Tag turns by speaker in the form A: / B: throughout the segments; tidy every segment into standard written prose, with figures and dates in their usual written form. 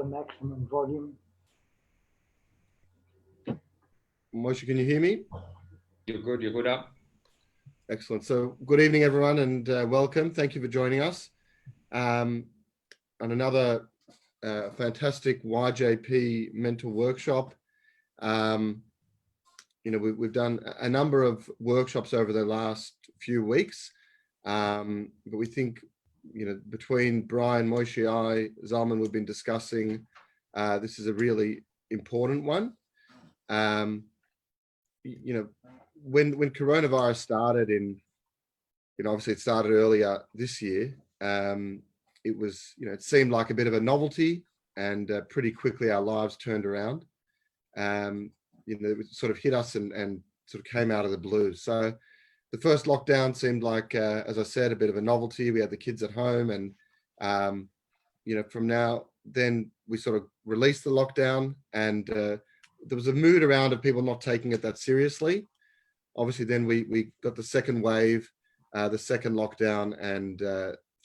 A: the maximum volume.
B: Moshe, can you hear me?
C: You're good up.
B: Excellent. So good evening, everyone, and welcome. Thank you for joining us on another fantastic YJP mental workshop. We've done a number of workshops over the last few weeks, but we think, between Brian, Moshe, Zalman, we've been discussing, this is a really important one. When coronavirus started obviously it started earlier this year, it was, it seemed like a bit of a novelty, and pretty quickly our lives turned around. It sort of hit us and sort of came out of the blue. So the first lockdown seemed like, as I said, a bit of a novelty. We had the kids at home, and, from now, then we sort of released the lockdown, and there was a mood around of people not taking it that seriously. Obviously, then we got the second wave, the second lockdown, and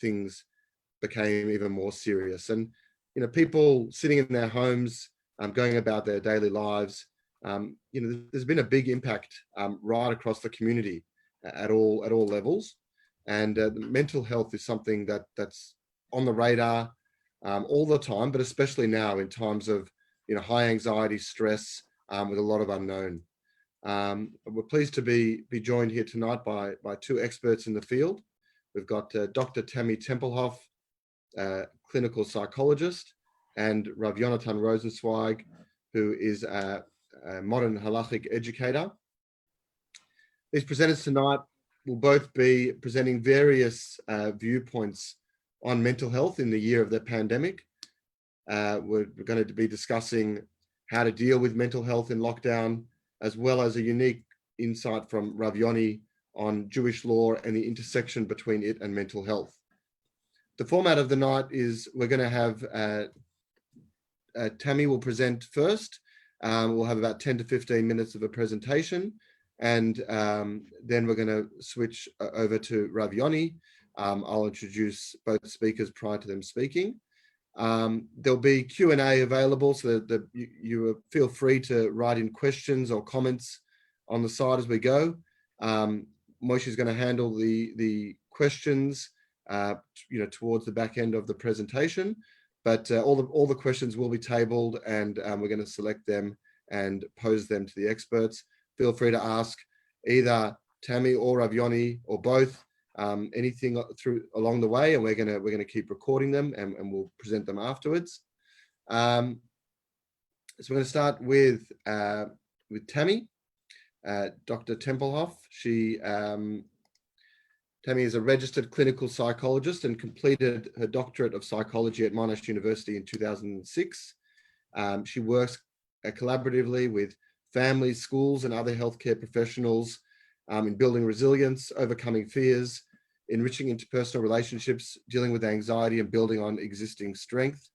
B: things became even more serious. And, people sitting in their homes, going about their daily lives, there's been a big impact right across the community at all levels. And mental health is something that's on the radar all the time, but especially now in times of high anxiety, stress, with a lot of unknown. We're pleased to be joined here tonight by two experts in the field. We've got Dr. Tammy Tempelhof, clinical psychologist, and Rav Yonatan Rosensweig, who is a modern halachic educator. These presenters tonight will both be presenting various viewpoints on mental health in the year of the pandemic. We're going to be discussing how to deal with mental health in lockdown, as well as a unique insight from Rav Yoni on Jewish law and the intersection between it and mental health. The format of the night is we're going to have Tammy will present first. We'll have about 10 to 15 minutes of a presentation, and then we're going to switch over to Rav Yoni. I'll introduce both speakers prior to them speaking. There'll be Q&A available, so that you feel free to write in questions or comments on the side as we go. Moshe is going to handle the questions, towards the back end of the presentation, but all the questions will be tabled, and we're going to select them and pose them to the experts. Feel free to ask either Tammy or Rav Yoni or both anything along the way, and we're gonna keep recording them, and we'll present them afterwards. So we're going to start with Tammy, Dr. Tempelhof. Tammy is a registered clinical psychologist and completed her doctorate of psychology at Monash University in 2006. She works collaboratively with families, schools, and other healthcare professionals in building resilience, overcoming fears, enriching interpersonal relationships, dealing with anxiety, and building on existing strength.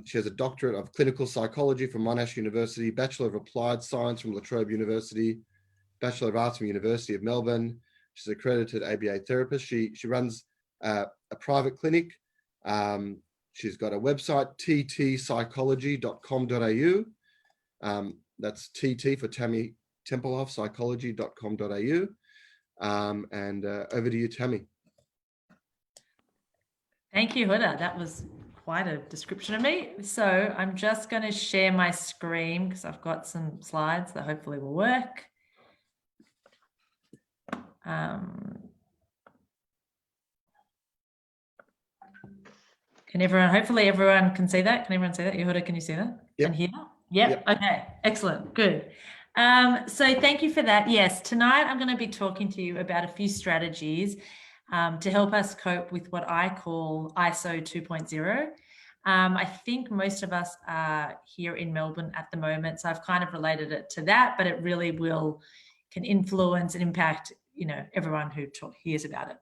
B: She has a doctorate of clinical psychology from Monash University, Bachelor of Applied Science from La Trobe University, Bachelor of Arts from University of Melbourne. She's an accredited ABA therapist. She runs a private clinic. She's got a website, ttpsychology.com.au. That's TT for Tammy Tempelhof, psychology.com.au. And over to you, Tammy.
D: Thank you, Huda. That was quite a description of me. So I'm just going to share my screen because I've got some slides that hopefully will work. Hopefully everyone can see that. Can everyone see that? Yehuda, can you see that?
B: Yep.
D: And hear? Yep. Okay, excellent, good. So thank you for that. Yes, tonight I'm going to be talking to you about a few strategies to help us cope with what I call ISO 2.0. I think most of us are here in Melbourne at the moment, so I've kind of related it to that, but it really can influence and impact, everyone who hears about it.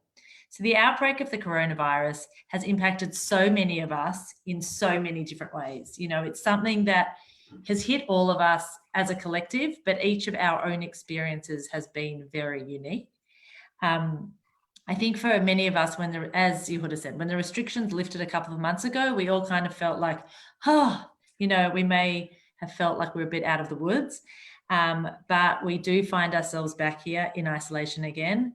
D: So the outbreak of the coronavirus has impacted so many of us in so many different ways. It's something that has hit all of us as a collective, but each of our own experiences has been very unique. I think for many of us, as you would have said, when the restrictions lifted a couple of months ago, we all kind of felt like, oh, we may have felt like we're a bit out of the woods. But we do find ourselves back here in isolation again.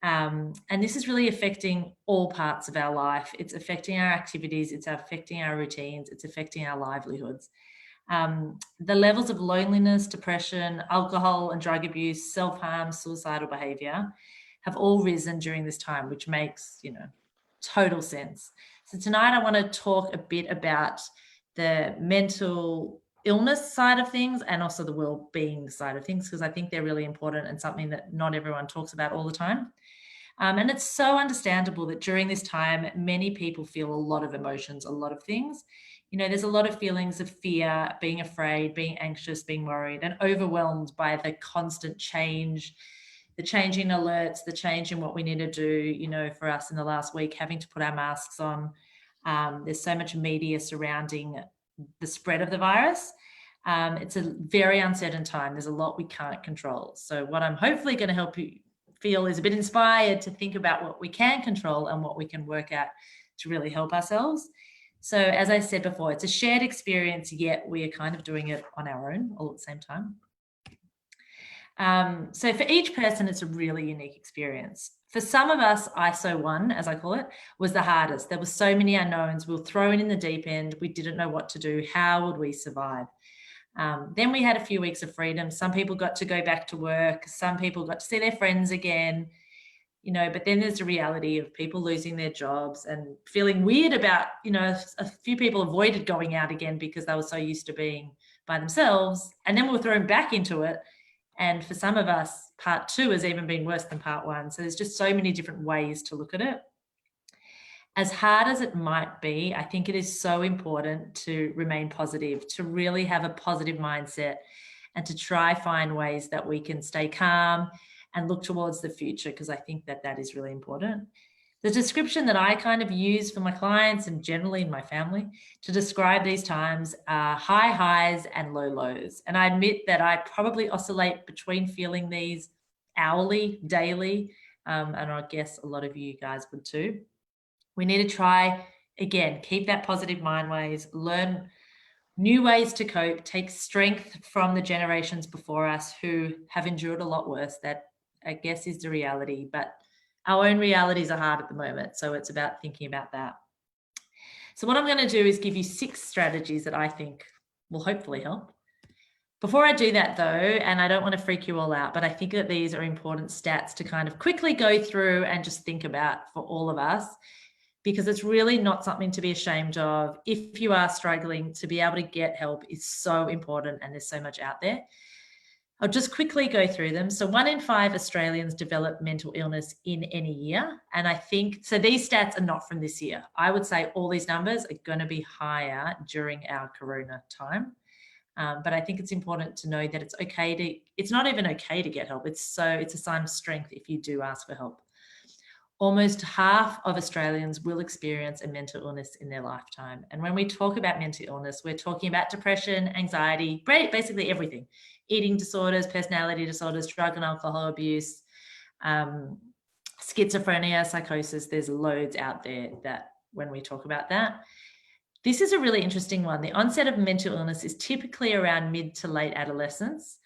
D: And this is really affecting all parts of our life. It's affecting our activities, it's affecting our routines, it's affecting our livelihoods. The levels of loneliness, depression, alcohol and drug abuse, self-harm, suicidal behavior have all risen during this time, which makes, total sense. So tonight I want to talk a bit about the mental illness side of things and also the well-being side of things, because I think they're really important and something that not everyone talks about all the time. And it's so understandable that during this time, many people feel a lot of emotions, a lot of things. There's a lot of feelings of fear, being afraid, being anxious, being worried, and overwhelmed by the constant change, the changing alerts, the change in what we need to do, for us in the last week, having to put our masks on. There's so much media surrounding the spread of the virus. It's a very uncertain time. There's a lot we can't control. So what I'm hopefully going to help you feel is a bit inspired to think about what we can control and what we can work at to really help ourselves. So as I said before, it's a shared experience, yet we are kind of doing it on our own all at the same time. So for each person, it's a really unique experience. For some of us, ISO 1, as I call it, was the hardest. There were so many unknowns. We were thrown in the deep end. We didn't know what to do. How would we survive? Then we had a few weeks of freedom. Some people got to go back to work. Some people got to see their friends again, but then there's the reality of people losing their jobs and feeling weird about, a few people avoided going out again because they were so used to being by themselves. And then we were thrown back into it. And for some of us, part 2 has even been worse than part 1. So there's just so many different ways to look at it. As hard as it might be, I think it is so important to remain positive, to really have a positive mindset and to try find ways that we can stay calm and look towards the future, because I think that is really important. The description that I kind of use for my clients and generally in my family to describe these times are high highs and low lows. And I admit that I probably oscillate between feeling these hourly, daily, and I guess a lot of you guys would too. We need to try, again, keep that positive mind ways, learn new ways to cope, take strength from the generations before us who have endured a lot worse. That, I guess, is the reality, but our own realities are hard at the moment. So it's about thinking about that. So what I'm going to do is give you 6 strategies that I think will hopefully help. Before I do that though, and I don't want to freak you all out, but I think that these are important stats to kind of quickly go through and just think about for all of us, because it's really not something to be ashamed of. If you are struggling, to be able to get help is so important, and there's so much out there. I'll just quickly go through them. So 1 in 5 Australians develop mental illness in any year. And I think, so these stats are not from this year. I would say all these numbers are going to be higher during our Corona time. But I think it's important to know that it's not even okay to get help. It's a sign of strength if you do ask for help. Almost half of Australians will experience a mental illness in their lifetime. And when we talk about mental illness, we're talking about depression, anxiety, basically everything. Eating disorders, personality disorders, drug and alcohol abuse, schizophrenia, psychosis. There's loads out there that when we talk about that. This is a really interesting one. The onset of mental illness is typically around mid to late adolescence.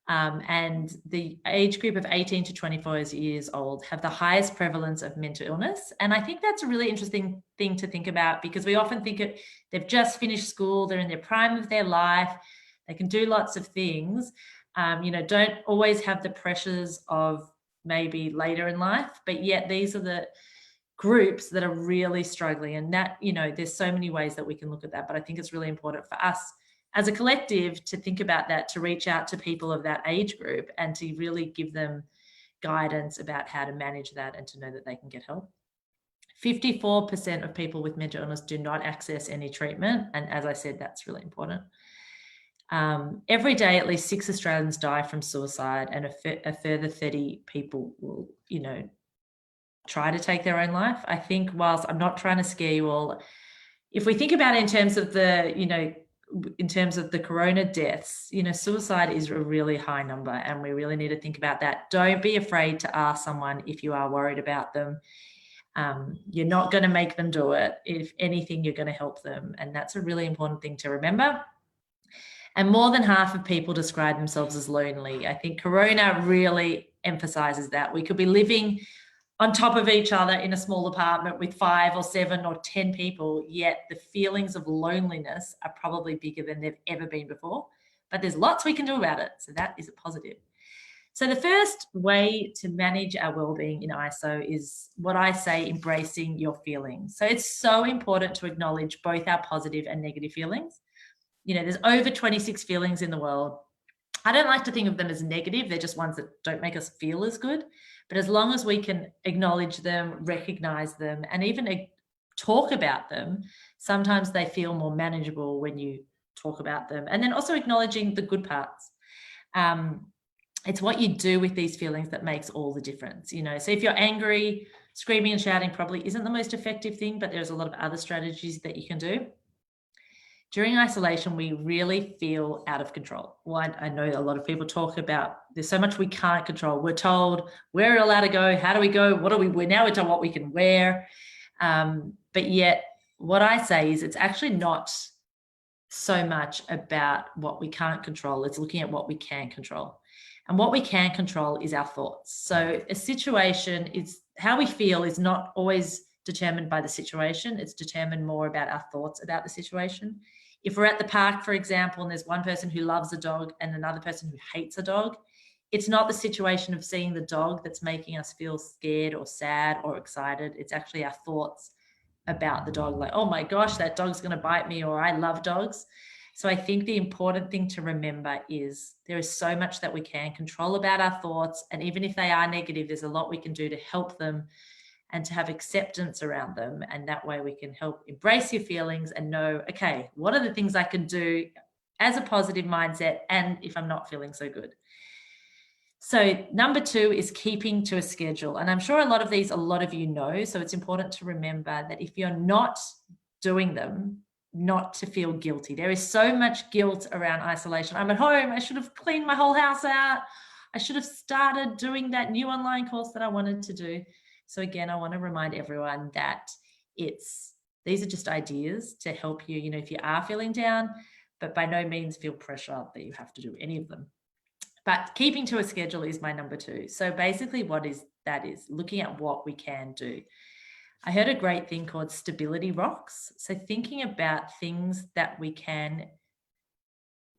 D: And the age group of 18 to 24 years old have the highest prevalence of mental illness. And I think that's a really interesting thing to think about, because we often think they've just finished school, they're in their prime of their life, they can do lots of things, don't always have the pressures of maybe later in life, but yet these are the groups that are really struggling. And that, there's so many ways that we can look at that, but I think it's really important for us as a collective to think about that, to reach out to people of that age group and to really give them guidance about how to manage that and to know that they can get help. 54% of people with mental illness do not access any treatment. And as I said, that's really important. Every day, at least 6 Australians die from suicide, and a further 30 people will, try to take their own life. I think whilst I'm not trying to scare you all, if we think about it in terms of the, in terms of the corona deaths, you know, suicide is a really high number, and we really need to think about that. Don't be afraid to ask someone if you are worried about them. You're not going to make them do it. If anything, you're going to help them. And that's a really important thing to remember. And more than half of people describe themselves as lonely. I think corona really emphasizes that. We could be living on top of each other in a small apartment with 5 or 7 or 10 people, yet the feelings of loneliness are probably bigger than they've ever been before. But there's lots we can do about it. So that is a positive. So the first way to manage our well-being in ISO is what I say, embracing your feelings. So it's so important to acknowledge both our positive and negative feelings. You know, there's over 26 feelings in the world. I don't like to think of them as negative. They're just ones that don't make us feel as good. But as long as we can acknowledge them, recognize them, and even talk about them, sometimes they feel more manageable when you talk about them. And then also acknowledging the good parts. It's what you do with these feelings that makes all the difference. You know, so if you're angry, screaming and shouting probably isn't the most effective thing, but there's a lot of other strategies that you can do. During isolation, we really feel out of control. Well, I know a lot of people talk about there's so much we can't control. We're told we're allowed to go. How do we go? What are we? We're now told what we can wear. But yet what I say is it's actually not so much about what we can't control. It's looking at what we can control. And what we can control is our thoughts. So a situation is how we feel is not always determined by the situation. It's determined more about our thoughts about the situation. If we're at the park, for example, and there's one person who loves a dog and another person who hates a dog, it's not the situation of seeing the dog that's making us feel scared or sad or excited. It's actually our thoughts about the dog, like, oh my gosh, that dog's going to bite me, or I love dogs. So I think the important thing to remember is there is so much that we can control about our thoughts. And even if they are negative, there's a lot we can do to help them and to have acceptance around them. And that way we can help embrace your feelings and know, okay, what are the things I can do as a positive mindset and if I'm not feeling so good? So number 2 is keeping to a schedule. And I'm sure a lot of you know, so it's important to remember that if you're not doing them, not to feel guilty. There is so much guilt around isolation. I'm at home. I should have cleaned my whole house out. I should have started doing that new online course that I wanted to do. So again, I want to remind everyone that these are just ideas to help you, you know, if you are feeling down, but by no means feel pressure that you have to do any of them. But keeping to a schedule is my number 2. So basically what is looking at what we can do. I heard a great thing called stability rocks. So thinking about things that we can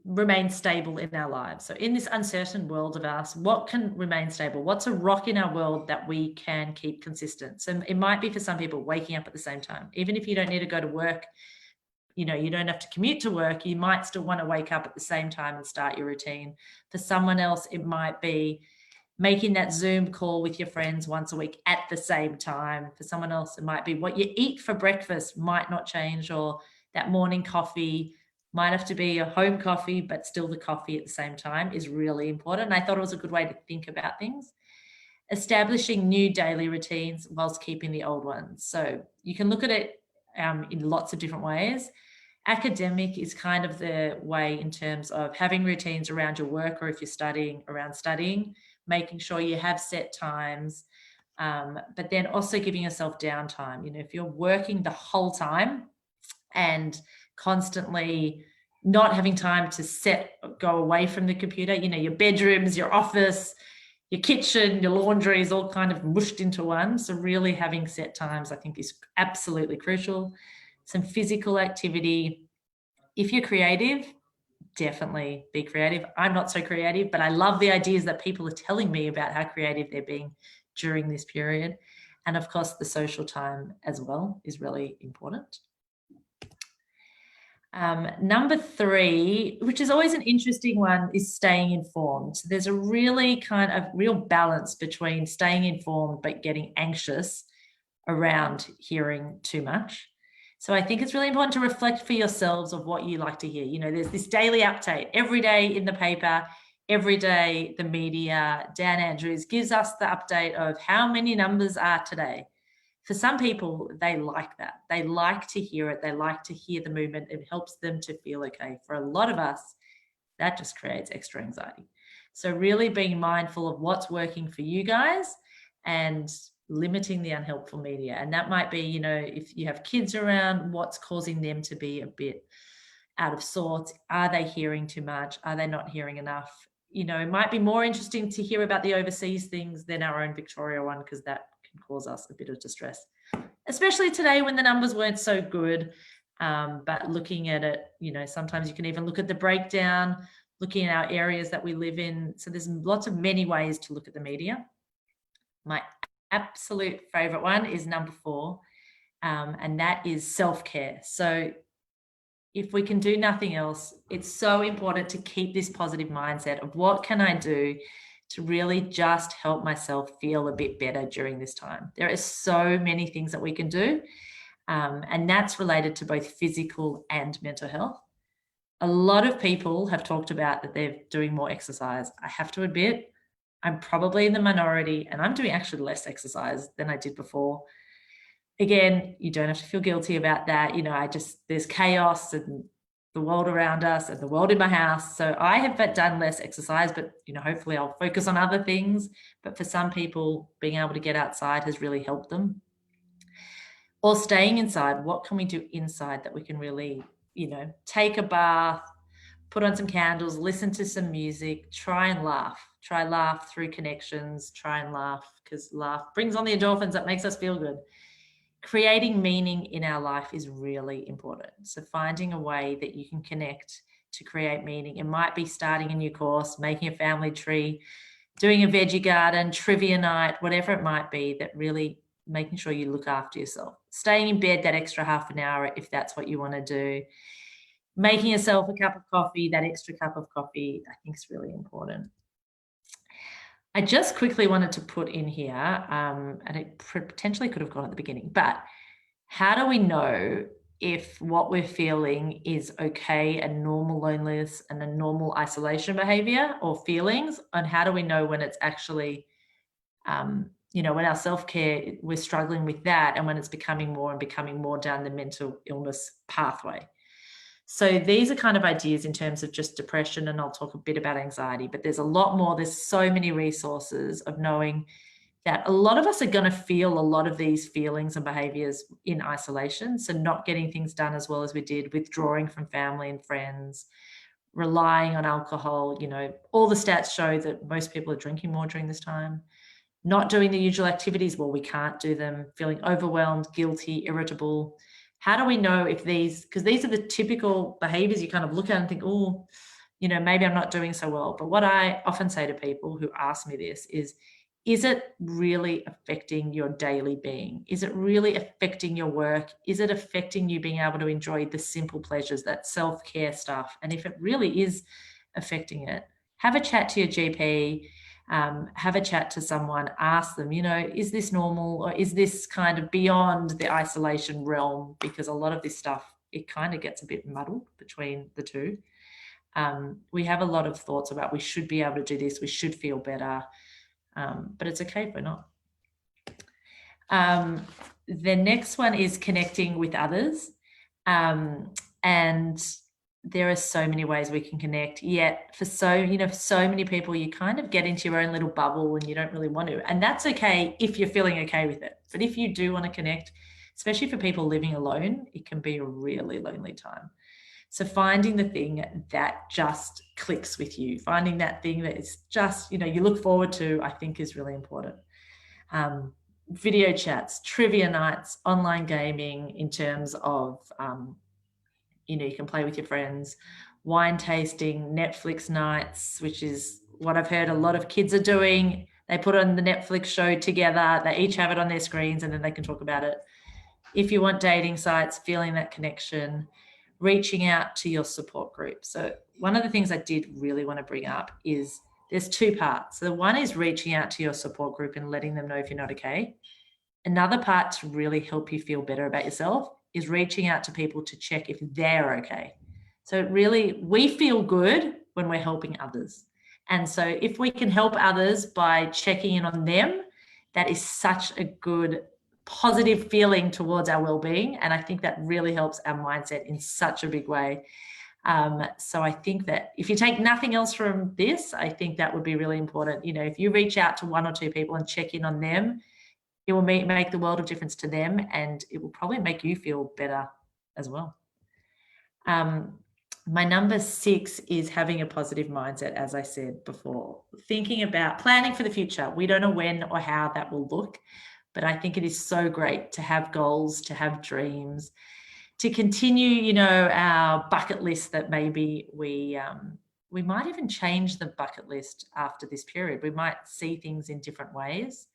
D: remain stable in our lives. So in this uncertain world of ours, what can remain stable? What's a rock in our world that we can keep consistent? So it might be for some people waking up at the same time. Even if you don't need to go to work, you know, you don't have to commute to work, you might still want to wake up at the same time and start your routine. For someone else, it might be making that Zoom call with your friends once a week at the same time. For someone else, it might be what you eat for breakfast might not change, or that morning coffee might have to be a home coffee, but still the coffee at the same time is really important. And I thought it was a good way to think about things. Establishing new daily routines whilst keeping the old ones. So you can look at it in lots of different ways. Academic is kind of the way in terms of having routines around your work, or if you're studying, around studying, making sure you have set times, but then also giving yourself downtime. You know, if you're working the whole time and constantly not having time to go away from the computer, you know, your bedrooms, your office, your kitchen, your laundry is all kind of mushed into one. So really having set times, I think, is absolutely crucial. Some physical activity. If you're creative, definitely be creative. I'm not so creative, but I love the ideas that people are telling me about how creative they're being during this period. And of course, the social time as well is really important. Number 3, which is always an interesting one, is staying informed. So there's a really kind of real balance between staying informed but getting anxious around hearing too much. So I think it's really important to reflect for yourselves of what you like to hear. You know, there's this daily update every day in the paper, every day the media. Dan Andrews gives us the update of how many numbers are today. For some people, they like that. They like to hear it. They like to hear the movement. It helps them to feel okay. For a lot of us, that just creates extra anxiety. So really being mindful of what's working for you guys and limiting the unhelpful media. And that might be, you know, if you have kids around, what's causing them to be a bit out of sorts? Are they hearing too much? Are they not hearing enough? You know, it might be more interesting to hear about the overseas things than our own Victoria one, because that can cause us a bit of distress, especially today when the numbers weren't so good. But looking at it, you know, sometimes you can even look at the breakdown, looking at our areas that we live in. So there's lots of many ways to look at the media. My absolute favorite one is number 4, and that is self-care. So if we can do nothing else, it's so important to keep this positive mindset of what can I do to really just help myself feel a bit better during this time. There are so many things that we can do, and that's related to both physical and mental health. A lot of people have talked about that they're doing more exercise. I have to admit, I'm probably in the minority, and I'm doing actually less exercise than I did before. Again, you don't have to feel guilty about that. You know, there's chaos and the world around us and the world in my house. So I have done less exercise, but, you know, hopefully I'll focus on other things. But for some people, being able to get outside has really helped them. Or staying inside, what can we do inside that we can really, you know, take a bath, put on some candles, listen to some music, try laugh through connections, try and laugh, because laugh brings on the endorphins that makes us feel good. Creating meaning in our life is really important. So finding a way that you can connect to create meaning. It might be starting a new course, making a family tree, doing a veggie garden, trivia night, whatever it might be, that really making sure you look after yourself. Staying in bed that extra half an hour if that's what you want to do. Making yourself a cup of coffee, that extra cup of coffee, I think is really important. I just quickly wanted to put in here, and it potentially could have gone at the beginning, but how do we know if what we're feeling is okay and normal loneliness and a normal isolation behavior or feelings? And how do we know when it's actually, you know, when our self-care, we're struggling with that, and when it's becoming more down the mental illness pathway? So these are kind of ideas in terms of just depression, and I'll talk a bit about anxiety, but there's a lot more. There's so many resources of knowing that a lot of us are going to feel a lot of these feelings and behaviors in isolation. So not getting things done as well as we did, withdrawing from family and friends, relying on alcohol. You know, all the stats show that most people are drinking more during this time, not doing the usual activities. Well, we can't do them, feeling overwhelmed, guilty, irritable. How do we know if because these are the typical behaviors you kind of look at and think, oh, you know, maybe I'm not doing so well. But what I often say to people who ask me this is it really affecting your daily being? Is it really affecting your work? Is it affecting you being able to enjoy the simple pleasures, that self-care stuff? And if it really is affecting it, have a chat to your GP. Have a chat to someone, ask them, you know, is this normal, or is this kind of beyond the isolation realm? Because a lot of this stuff, it kind of gets a bit muddled between the two. We have a lot of thoughts about we should be able to do this, we should feel better, but it's okay if we're not. The next one is connecting with others. And there are so many ways we can connect, yet for so many people, you kind of get into your own little bubble and you don't really want to. And that's okay if you're feeling okay with it. But if you do want to connect, especially for people living alone, it can be a really lonely time. So finding the thing that just clicks with you, finding that thing that is just, you know, you look forward to, I think is really important. Video chats, trivia nights, online gaming in terms of, you know, you can play with your friends, wine tasting, Netflix nights, which is what I've heard a lot of kids are doing. They put on the Netflix show together, they each have it on their screens, and then they can talk about it. If you want dating sites, feeling that connection, reaching out to your support group. So one of the things I did really want to bring up is there's 2 parts. So one is reaching out to your support group and letting them know if you're not okay. Another part to really help you feel better about yourself is reaching out to people to check if they're okay. So really, we feel good when we're helping others. And so if we can help others by checking in on them, that is such a good positive feeling towards our well-being. And I think that really helps our mindset in such a big way. So I think that if you take nothing else from this, I think that would be really important. You know, if you reach out to 1 or 2 people and check in on them, it will make the world of difference to them, and it will probably make you feel better as well. My number 6 is having a positive mindset, as I said before. Thinking about planning for the future. We don't know when or how that will look, but I think it is so great to have goals, to have dreams, to continue, you know, our bucket list that maybe we might even change the bucket list after this period. We might see things in different ways.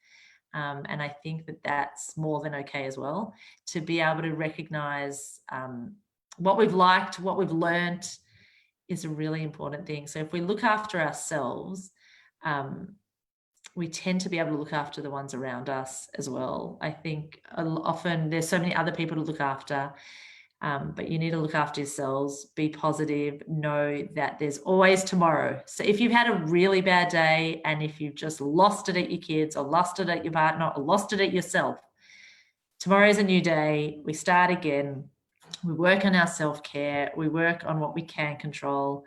D: And I think that that's more than okay as well, to be able to recognize what we've liked, what we've learned is a really important thing. So if we look after ourselves, we tend to be able to look after the ones around us as well. I think often there's so many other people to look after, but you need to look after yourselves, be positive, know that there's always tomorrow. So if you've had a really bad day, and if you've just lost it at your kids or lost it at your partner or lost it at yourself, tomorrow is a new day. We start again. We work on our self-care. We work on what we can control.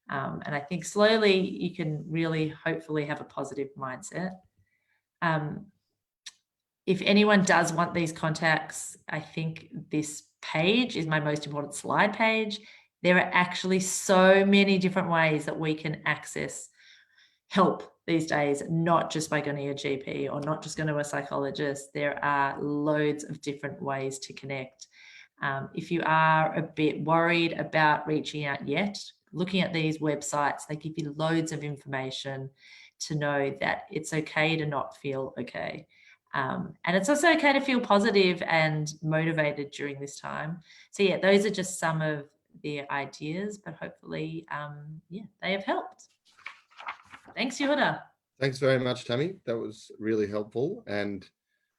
D: And I think slowly you can really hopefully have a positive mindset. If anyone does want these contacts, I think this page is my most important slide page. There are actually so many different ways that we can access help these days, not just by going to your GP or not just going to a psychologist. There are loads of different ways to connect. If you are a bit worried about reaching out yet, looking at these websites, they give you loads of information to know that it's okay to not feel okay. And it's also okay to feel positive and motivated during this time. So yeah, those are just some of the ideas, but hopefully, yeah, they have helped. Thanks, Yehuda.
B: Thanks very much, Tammy. That was really helpful. And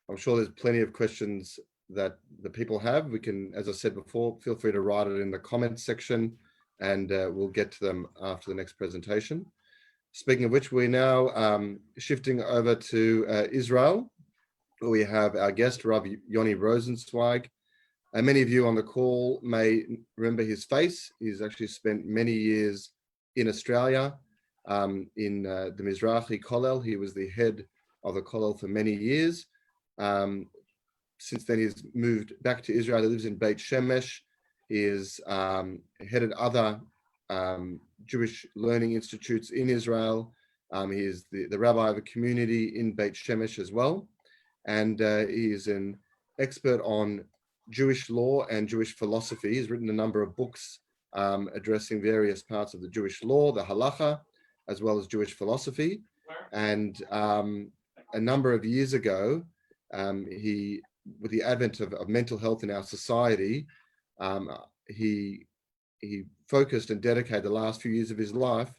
B: I'm sure there's plenty of questions that the people have. We can, as I said before, feel free to write it in the comments section, and we'll get to them after the next presentation. Speaking of which, we're now shifting over to Israel, where we have our guest, Rav Yoni Rosensweig. Many of you on the call may remember his face. He's actually spent many years in Australia, in the Mizrahi Kollel. He was the head of the Kollel for many years. Since then, he's moved back to Israel. He lives in Beit Shemesh. He has headed other Jewish learning institutes in Israel. He is the rabbi of a community in Beit Shemesh as well. And he is an expert on Jewish law and Jewish philosophy. He's written a number of books addressing various parts of the Jewish law, the Halacha, as well as Jewish philosophy. And a number of years ago, with the advent of mental health in our society, he focused and dedicated the last few years of his life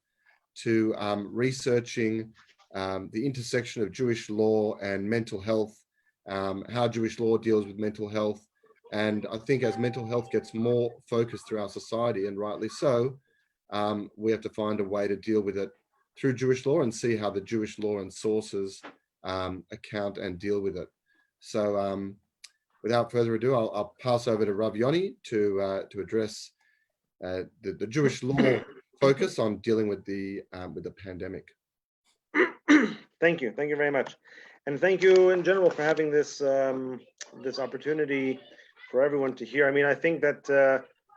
B: to researching the intersection of Jewish law and mental health, how Jewish law deals with mental health. And I think as mental health gets more focused through our society, and rightly so, we have to find a way to deal with it through Jewish law and see how the Jewish law and sources account and deal with it. So without further ado, I'll pass over to Rav Yoni to address the Jewish law focus on dealing with the pandemic.
A: Thank you very much, and thank you in general for having this this opportunity for everyone to hear. I mean, I think that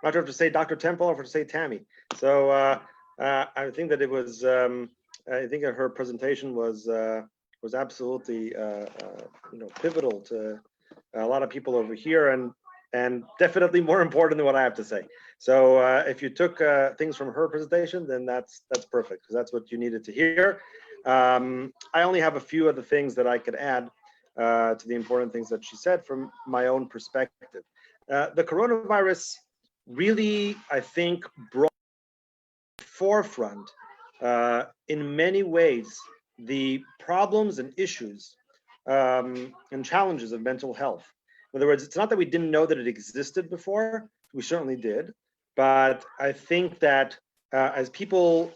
A: not sure if to say Dr. Tempelhof or to say Tammy. So I think that it was. I think that her presentation was absolutely pivotal to a lot of people over here, and definitely more important than what I have to say. So if you took things from her presentation, then that's perfect, because that's what you needed to hear. I only have a few of the things that I could add to the important things that she said from my own perspective. The coronavirus really, I think, brought to the forefront in many ways the problems and issues and challenges of mental health. In other words, it's not that we didn't know that it existed before, we certainly did, but I think that as people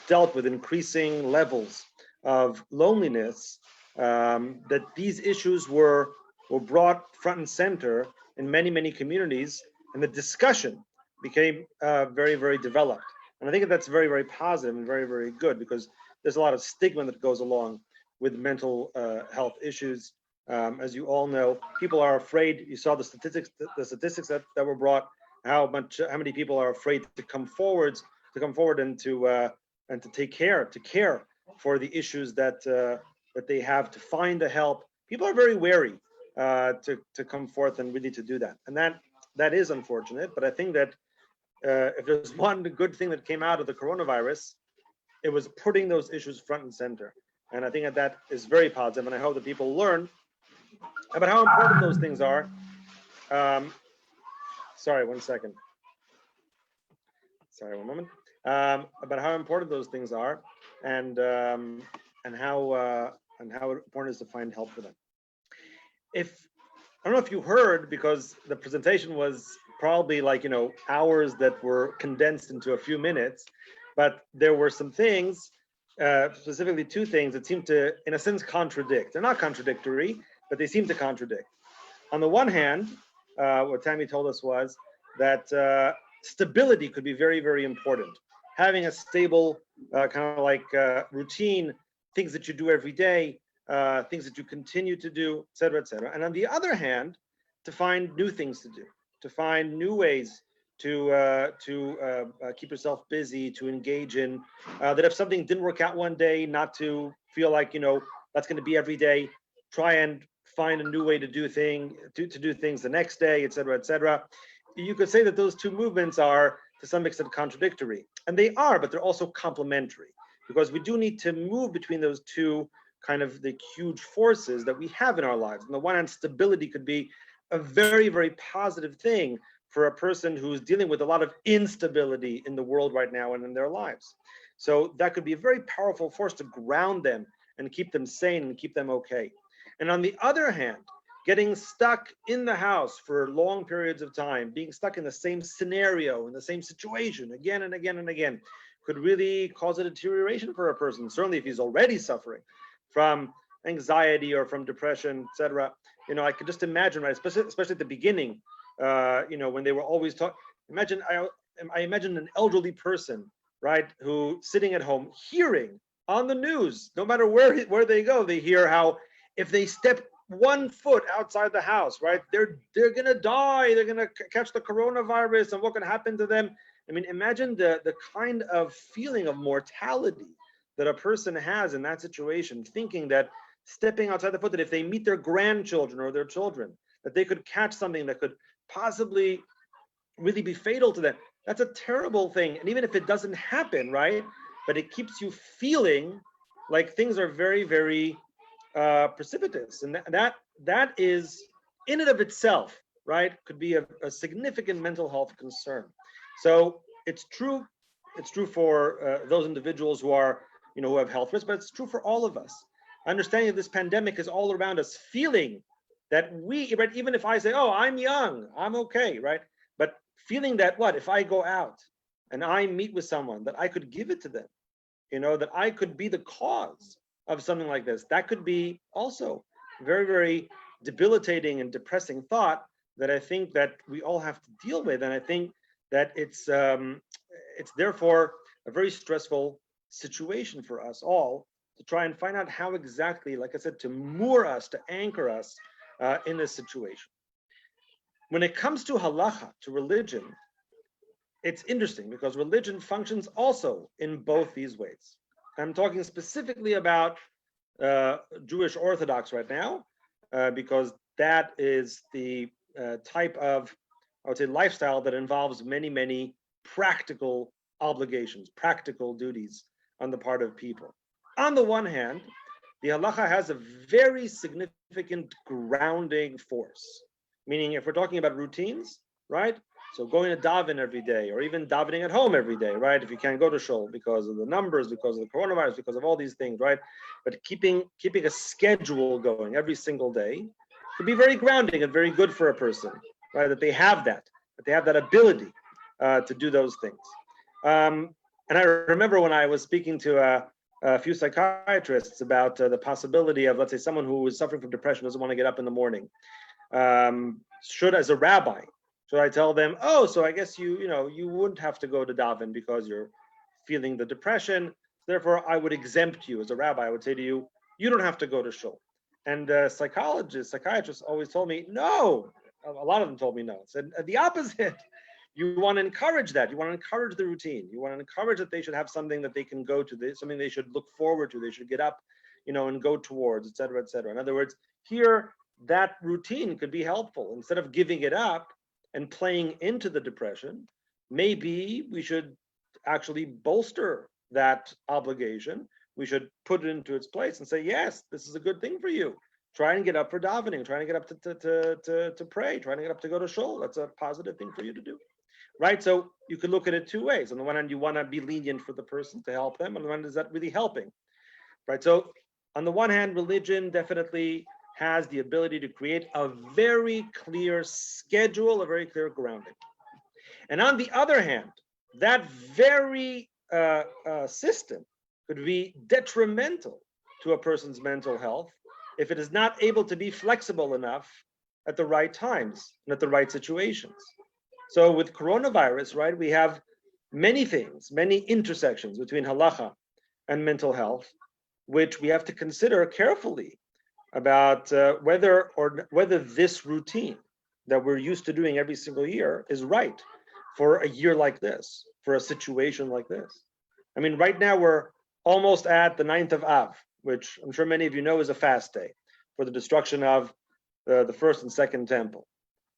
A: dealt with increasing levels of loneliness, that these issues were were brought front and center in many, many communities, and the discussion became very, very developed. And I think that's very, very positive and very, very good, because there's a lot of stigma that goes along with mental health issues. As you all know, people are afraid. You saw the statistics that were brought, how many people are afraid to come forward and to take care for the issues that they have, to find the help. People are very wary to come forth and really to do that, and that is unfortunate. But I think that if there's one good thing that came out of the coronavirus, it was putting those issues front and center. And I think that is very positive, and I hope that people learn about how important those things are. Sorry, one second. Sorry, one moment. About how important those things are, and how important it is to find help for them. I don't know if you heard, because the presentation was probably like, hours that were condensed into a few minutes, but there were some things, specifically two things that seem to, in a sense, contradict. They're not contradictory, but they seem to contradict. On the one hand, what Tammy told us was that stability could be very, very important. Having a stable kind of like routine, things that you do every day, things that you continue to do, et cetera, et cetera. And on the other hand, to find new things to do, to find new ways to keep yourself busy, to engage in, that if something didn't work out one day, not to feel like, that's going to be every day. Try and find a new way to do things the next day, et cetera, et cetera. You could say that those two movements are to some extent contradictory, and they are, but they're also complementary, because we do need to move between those two kind of the huge forces that we have in our lives. On the one hand, stability could be a very, very positive thing for a person who's dealing with a lot of instability in the world right now and in their lives. So that could be a very powerful force to ground them and keep them sane and keep them okay. And on the other hand, getting stuck in the house for long periods of time, being stuck in the same scenario, in the same situation again and again and again, could really cause a deterioration for a person, certainly if he's already suffering from anxiety or from depression, etc. I could just imagine, right, especially at the beginning, when they were always talking. I imagine an elderly person, right, who sitting at home hearing on the news, no matter where they go, they hear how if they step 1 foot outside the house, right, they're gonna die, they're gonna catch the coronavirus, and what can happen to them. I mean, imagine the kind of feeling of mortality that a person has in that situation, thinking that stepping outside the foot, that if they meet their grandchildren or their children, that they could catch something that could possibly really be fatal to them. That's a terrible thing. And even if it doesn't happen, right, but it keeps you feeling like things are very, very precipitous. And that is, in and of itself, right, could be a significant mental health concern. So it's true for those individuals who are, who have health risks, but it's true for all of us. Understanding that this pandemic is all around us, feeling that right, even if I say, oh, I'm young, I'm okay, right? But feeling that if I go out and I meet with someone, that I could give it to them, that I could be the cause of something like this. That could be also very, very debilitating and depressing thought that I think that we all have to deal with. And I think that it's therefore a very stressful situation for us all to try and find out how exactly, like I said, to moor us, to anchor us in this situation. When it comes to halacha, to religion, it's interesting because religion functions also in both these ways. I'm talking specifically about Jewish Orthodox right now, because that is the type of, I would say, lifestyle that involves many, many practical obligations, practical duties on the part of people. On the one hand, the halacha has a very significant grounding force, meaning if we're talking about routines, right? So going to daven every day, or even davening at home every day, right? If you can't go to shul because of the numbers, because of the coronavirus, because of all these things, right? But keeping a schedule going every single day could be very grounding and very good for a person, right? That they have that ability to do those things. And I remember when I was speaking to a few psychiatrists about the possibility of, let's say, someone who is suffering from depression, doesn't want to get up in the morning. Should, as a rabbi, should I tell them, oh, so I guess you wouldn't have to go to daven because you're feeling the depression. Therefore, I would exempt you as a rabbi. I would say to you, you don't have to go to shul. And psychiatrists always told me, no. A lot of them told me no. Said the opposite. You want to encourage that. You want to encourage the routine. You want to encourage that they should have something that they can go to, something they should look forward to. They should get up, and go towards, et cetera, et cetera. In other words, here, that routine could be helpful. Instead of giving it up and playing into the depression, maybe we should actually bolster that obligation. We should put it into its place and say, yes, this is a good thing for you. Try and get up for davening. Try and get up to pray. Try and get up to go to shul. That's a positive thing for you to do. Right? So you could look at it two ways. On the one hand, you want to be lenient for the person to help them. On the one hand, is that really helping? Right? So on the one hand, religion definitely has the ability to create a very clear schedule, a very clear grounding. And on the other hand, that very system could be detrimental to a person's mental health if it is not able to be flexible enough at the right times and at the right situations. So with coronavirus, right, we have many things, many intersections between halacha and mental health, which we have to consider carefully about whether this routine that we're used to doing every single year is right for a year like this, for a situation like this. I mean, right now we're almost at the 9th of Av, which I'm sure many of you know is a fast day for the destruction of the first and second temple.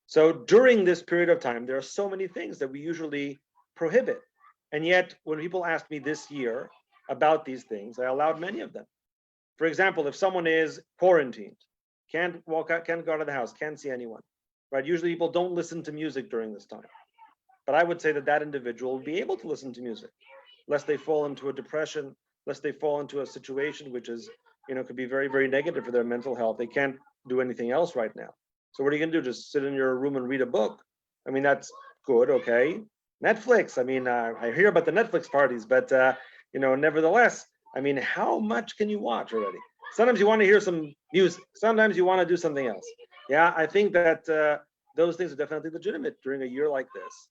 A: So during this period of time, there are so many things that we usually prohibit. And yet, when people asked me this year about these things, I allowed many of them. For example, if someone is quarantined, can't walk out, can't go out of the house, can't see anyone, right? Usually people don't listen to music during this time. But I would say that individual will be able to listen to music, lest they fall into a depression, lest they fall into a situation which is, could be very, very negative for their mental health. They can't do anything else right now. So what are you gonna do? Just sit in your room and read a book? I mean, that's good, okay. Netflix, I mean, I hear about the Netflix parties, but nevertheless, I mean, how much can you watch already? Sometimes you want to hear some music. Sometimes you want to do something else. Yeah, I think that those things are definitely legitimate during a year like this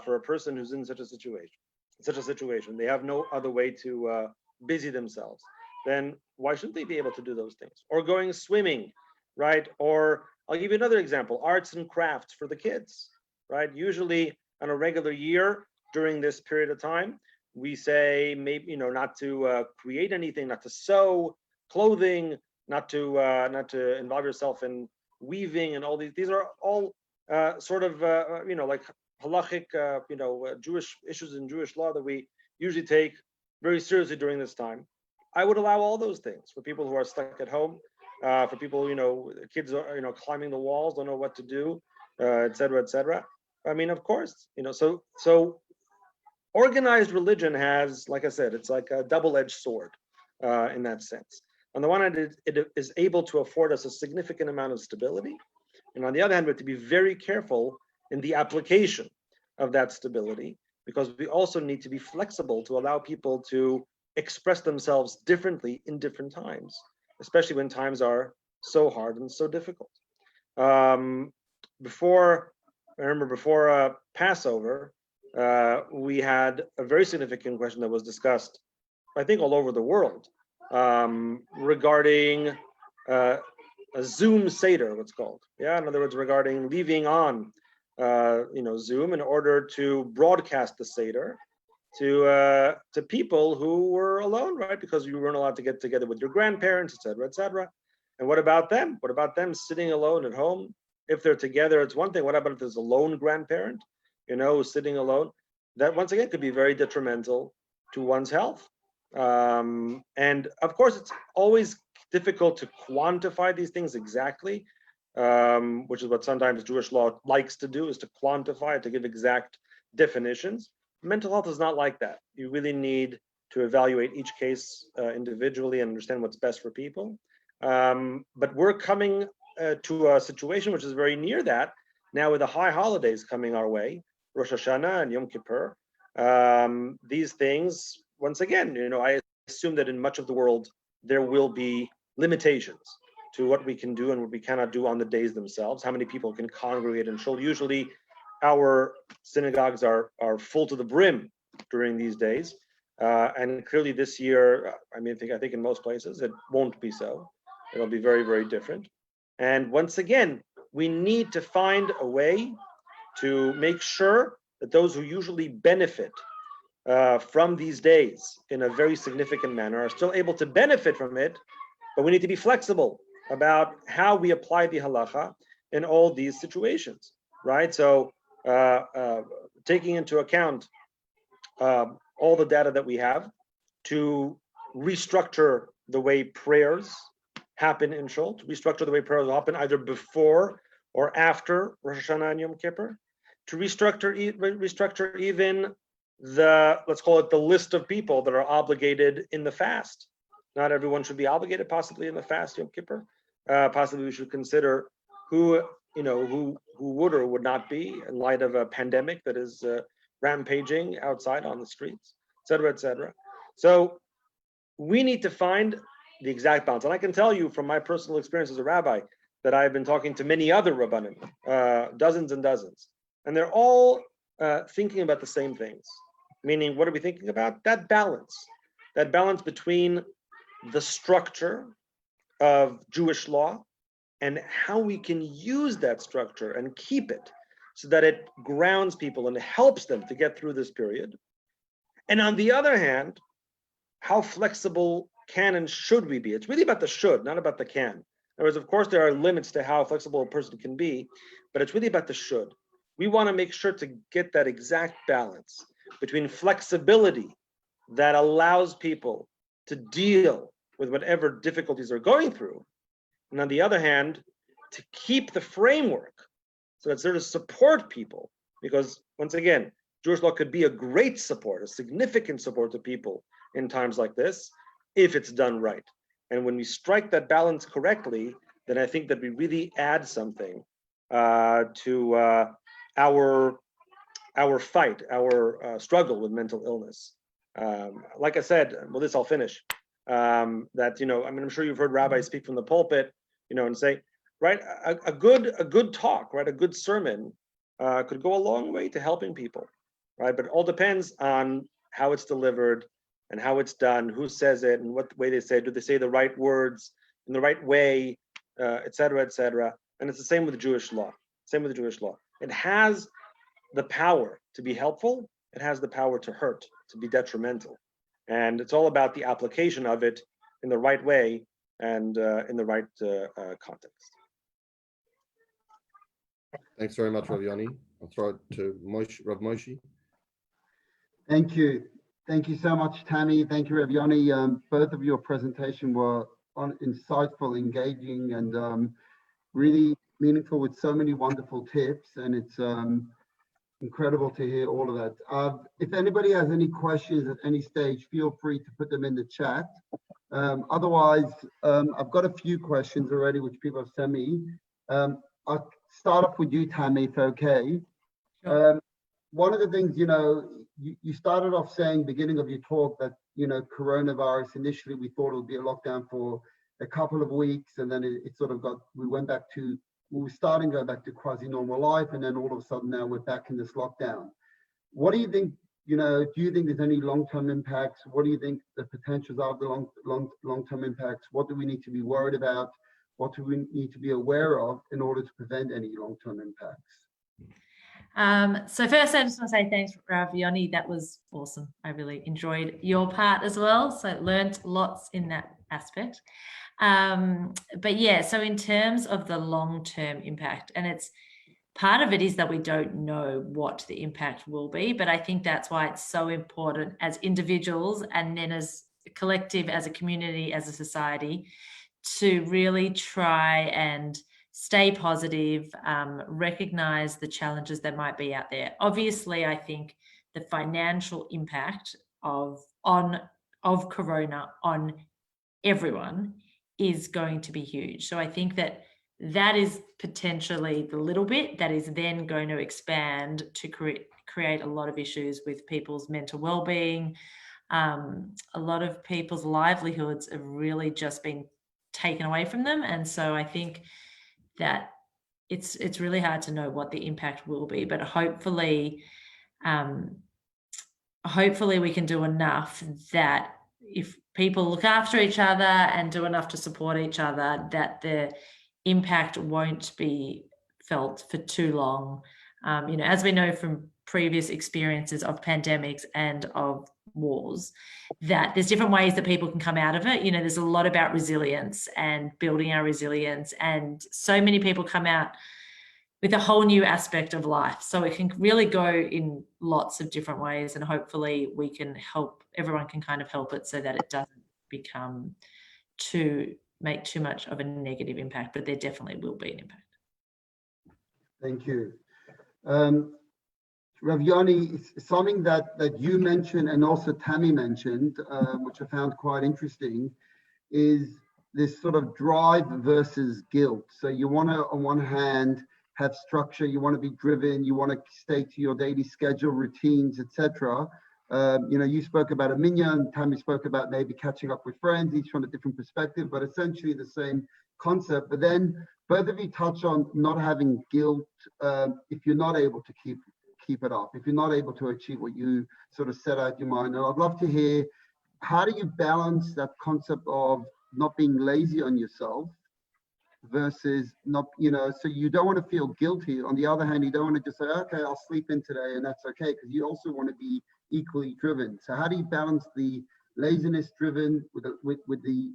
A: for a person who's in such a situation. They have no other way to busy themselves. Then why shouldn't they be able to do those things? Or going swimming, right? Or I'll give you another example, arts and crafts for the kids, right? Usually on a regular year during this period of time, we say maybe, not to create anything, not to sew clothing, not to involve yourself in weaving and all these. These are all sort of, like halachic, Jewish issues in Jewish law that we usually take very seriously during this time. I would allow all those things for people who are stuck at home, for people, kids are, climbing the walls, don't know what to do, et cetera, et cetera. I mean, of course, so organized religion has, like I said, it's like a double-edged sword in that sense. On the one hand, it is able to afford us a significant amount of stability. And on the other hand, we have to be very careful in the application of that stability, because we also need to be flexible to allow people to express themselves differently in different times, especially when times are so hard and so difficult. Before Passover, we had a very significant question that was discussed, I think, all over the world, regarding a Zoom Seder, what's called. Yeah, in other words, regarding leaving on, Zoom in order to broadcast the Seder to people who were alone, right? Because you weren't allowed to get together with your grandparents, et cetera, et cetera. And what about them? What about them sitting alone at home? If they're together, it's one thing. What about if there's a lone grandparent, sitting alone? That once again could be very detrimental to one's health. And of course, it's always difficult to quantify these things exactly, which is what sometimes Jewish law likes to do, is to quantify, to give exact definitions. Mental health is not like that. You really need to evaluate each case individually and understand what's best for people. But we're coming to a situation which is very near that now, with the high holidays coming our way, Rosh Hashanah and Yom Kippur. These things, once again, I assume that in much of the world, there will be limitations to what we can do and what we cannot do on the days themselves, how many people can congregate in shul. Usually our synagogues are full to the brim during these days. And clearly this year, I think in most places, it won't be so. It'll be very, very different. And once again, we need to find a way to make sure that those who usually benefit from these days in a very significant manner are still able to benefit from it, but we need to be flexible about how we apply the halacha in all these situations, right? So taking into account all the data that we have to restructure the way prayers happen in shul, to restructure the way prayers happen either before or after Rosh Hashanah and Yom Kippur, to restructure even the, let's call it the list of people that are obligated in the fast. Not everyone should be obligated possibly in the fast Yom Kippur. Possibly we should consider who would or would not be in light of a pandemic that is rampaging outside on the streets, et cetera, et cetera. So we need to find the exact balance. And I can tell you from my personal experience as a rabbi that I've been talking to many other rabbanim, dozens and dozens, and they're all thinking about the same things. Meaning, what are we thinking about? That balance between the structure of Jewish law and how we can use that structure and keep it so that it grounds people and helps them to get through this period. And on the other hand, how flexible can and should we be? It's really about the should, not about the can. In other words, of course, there are limits to how flexible a person can be, but it's really about the should. We want to make sure to get that exact balance between flexibility that allows people to deal with whatever difficulties they're going through, and on the other hand, to keep the framework so that it's there to support people. Because once again, Jewish law could be a great support, a significant support to people in times like this, if it's done right. And when we strike that balance correctly, then I think that we really add something to our fight, our struggle with mental illness. Like I said, well, this I'll finish. That I'm sure you've heard rabbis speak from the pulpit, and say, right, a good talk, right, a good sermon could go a long way to helping people, right? But it all depends on how it's delivered and how it's done, who says it, and what way they say it. Do they say the right words in the right way, et cetera, et cetera? And it's the same with the Jewish law. It has the power to be helpful. It has the power to hurt, to be detrimental. And it's all about the application of it in the right way and in the right context.
B: Thanks very much, Rav Yoni. I'll throw it to Rav Moshe.
E: Thank you. Thank you so much, Tammy. Thank you, Rav Yoni. Both of your presentation were insightful, engaging, and really meaningful with so many wonderful tips. And it's incredible to hear all of that. If anybody has any questions at any stage, feel free to put them in the chat. Otherwise, I've got a few questions already, which people have sent me. I'll start off with you, Tammy, if okay.
D: Sure.
E: One of the things, you started off saying, beginning of your talk, that, coronavirus, initially we thought it would be a lockdown for a couple of weeks, and then it sort of we were starting to go back to quasi-normal life, and then all of a sudden now we're back in this lockdown. What do you think, do you think there's any long-term impacts? What do you think the potentials are of the long-term impacts? What do we need to be worried about? What do we need to be aware of in order to prevent any long-term impacts?
D: So first, I just want to say thanks, Rav Yoni. That was awesome. I really enjoyed your part as well. So learned lots in that aspect. But yeah, so in terms of the long-term impact, and it's part of it is that we don't know what the impact will be, but I think that's why it's so important as individuals and then as a collective, as a community, as a society, to really try and stay positive, recognize the challenges that might be out there. Obviously, I think the financial impact of Corona on everyone is going to be huge. So I think that is potentially the little bit that is then going to expand to create a lot of issues with people's mental well-being, a lot of people's livelihoods have really just been taken away from them. And so I think that it's really hard to know what the impact will be, but hopefully we can do enough that if people look after each other and do enough to support each other, that the impact won't be felt for too long. As we know from previous experiences of pandemics and of wars, that there's different ways that people can come out of it. There's a lot about resilience and building our resilience, and so many people come out with a whole new aspect of life. So it can really go in lots of different ways, and hopefully we can everyone can kind of help it so that it doesn't make too much of a negative impact, but there definitely will be an impact.
E: Thank you. Rav Yoni, something that you mentioned and also Tammy mentioned, which I found quite interesting, is this sort of drive versus guilt. So you want to, on one hand, have structure, you want to be driven, you want to stay to your daily schedule, routines, etc. You spoke about a minyan, Tammy spoke about maybe catching up with friends, each from a different perspective, but essentially the same concept. But then both of you touch on not having guilt if you're not able to keep it up, if you're not able to achieve what you sort of set out your mind. And I'd love to hear, how do you balance that concept of not being lazy on yourself versus not, so you don't want to feel guilty. On the other hand, you don't want to just say, okay, I'll sleep in today and that's okay, because you also want to be equally driven. So how do you balance the laziness driven with the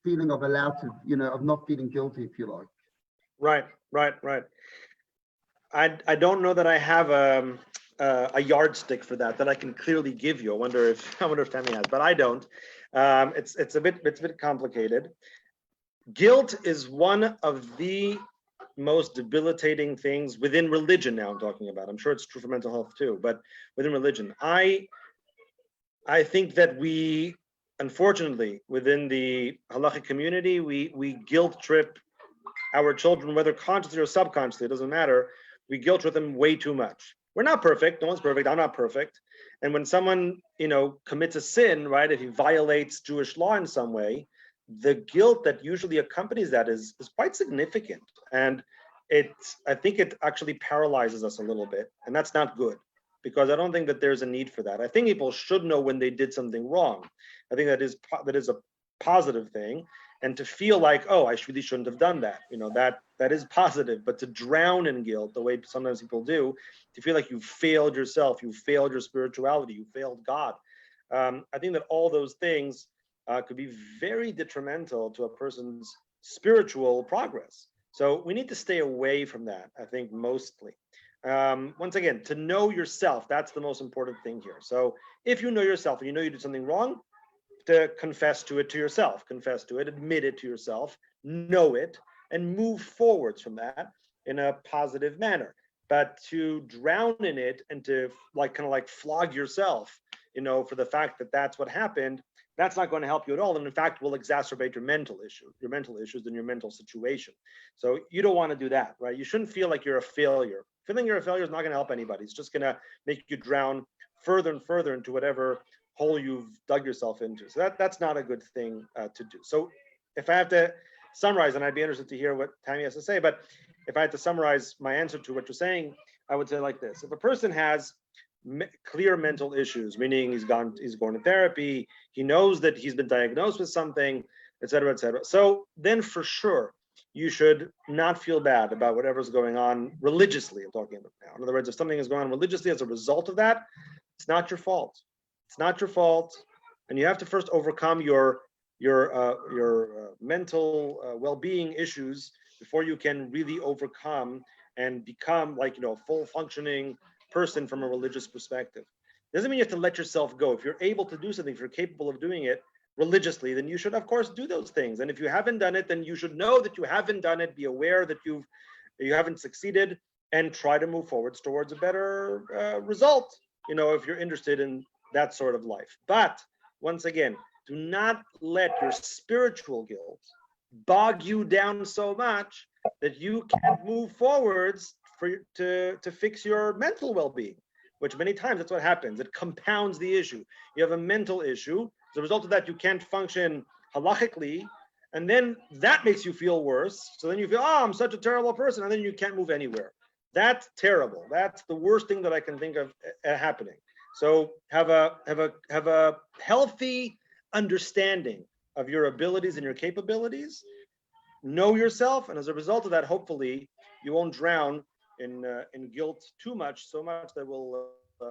E: feeling of allowed to, of not feeling guilty, if you like?
A: Right. I don't know that I have a yardstick for that I can clearly give you. I wonder if Tammy has, but I don't. It's a bit complicated. Guilt is one of the most debilitating things within religion. Now I'm talking about. I'm sure it's true for mental health too, but within religion, I think that we, unfortunately, within the halachic community, we guilt trip our children, whether consciously or subconsciously, it doesn't matter. We guilt trip them way too much. We're not perfect. No one's perfect. I'm not perfect. And when someone, commits a sin, right, if he violates Jewish law in some way, the guilt that usually accompanies that is quite significant. And I think it actually paralyzes us a little bit. And that's not good, because I don't think that there's a need for that. I think people should know when they did something wrong. I think that is a positive thing. And to feel like, oh, I really shouldn't have done that, that is positive. But to drown in guilt, the way sometimes people do, to feel like you failed yourself, you failed your spirituality, you failed God. I think that all those things could be very detrimental to a person's spiritual progress. So we need to stay away from that, I think, mostly. Once again, to know yourself, that's the most important thing here. So if you know yourself and you know you did something wrong, to confess to it to yourself, confess to it, admit it to yourself, know it, and move forwards from that in a positive manner. But to drown in it and to kind of flog yourself, for the fact that that's what happened, that's not going to help you at all. And in fact, will exacerbate your mental issues and your mental situation. So you don't want to do that, right? You shouldn't feel like you're a failure. Feeling you're a failure is not going to help anybody. It's just going to make you drown further and further into whatever hole you've dug yourself into. So that's not a good thing to do. So if I have to summarize, and I'd be interested to hear what Tammy has to say, but if I had to summarize my answer to what you're saying, I would say like this. If a person has clear mental issues, meaning he's going to therapy, he knows that he's been diagnosed with something, et cetera, so then for sure, you should not feel bad about whatever's going on religiously, I'm talking about now. In other words, if something is going on religiously as a result of that, it's not your fault. It's not your fault, and you have to first overcome your mental well-being issues before you can really overcome and become a full functioning person from a religious perspective. Doesn't mean you have to let yourself go. If you're able to do something, if you're capable of doing it religiously, then you should of course do those things. And if you haven't done it, then you should know that you haven't done it. Be aware that you haven't succeeded, and try to move forwards towards a better result. If you're interested in that sort of life. But once again, do not let your spiritual guilt bog you down so much that you can't move forwards to fix your mental well-being. which many times that's what happens. It compounds the issue. You have a mental issue. As a result of that, you can't function halachically, and then that makes you feel worse. So then you feel, oh, I'm such a terrible person, and then you can't move anywhere. That's terrible. That's the worst thing that I can think of happening. So have a healthy understanding of your abilities and your capabilities. Know yourself, and as a result of that, hopefully, you won't drown in guilt too much, so much that will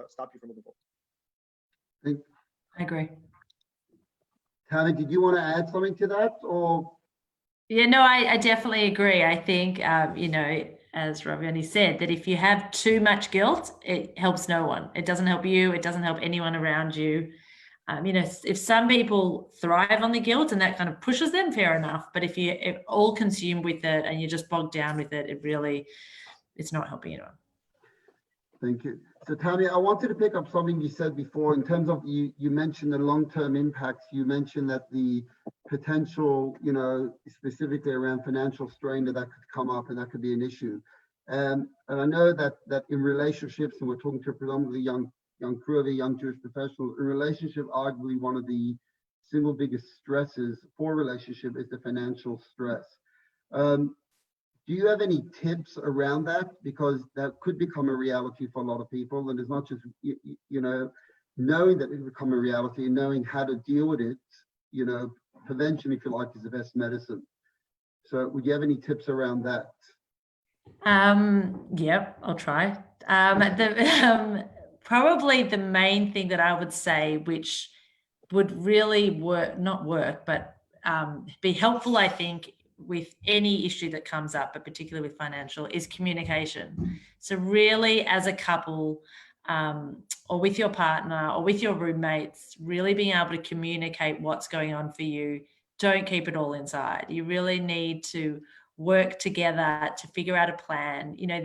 A: stop you from moving forward.
D: I agree.
E: Tammy, did you want to add something to that, or?
D: Yeah, no, I definitely agree. I think, you know, as Raviani said, that if you have too much guilt, it helps no one. It doesn't help you. It doesn't help anyone around you. You know, if some people thrive on the guilt and that kind of pushes them, fair enough. But if you're all consumed with it and you're just bogged down with it, it's not helping anyone.
E: Thank you. So Tammy, I wanted to pick up something you said before in terms of you mentioned the long-term impacts. You mentioned that the potential, you know, specifically around financial strain that could come up and that could be an issue. And I know that in relationships, and we're talking to a predominantly young crew of young Jewish professionals, a relationship, arguably one of the single biggest stresses for relationship is the financial stress. Do you have any tips around that? Because that could become a reality for a lot of people. And as much as, you know, knowing that it will become a reality and knowing how to deal with it, you know, prevention, if you like, is the best medicine. So would you have any tips around that?
D: Yep, I'll try. Probably the main thing that I would say, which would really not work, but be helpful, I think, with any issue that comes up, but particularly with financial, is communication. So really, as a couple, or with your partner or with your roommates, really being able to communicate what's going on for you. Don't keep it all inside. You really need to work together to figure out a plan. You know,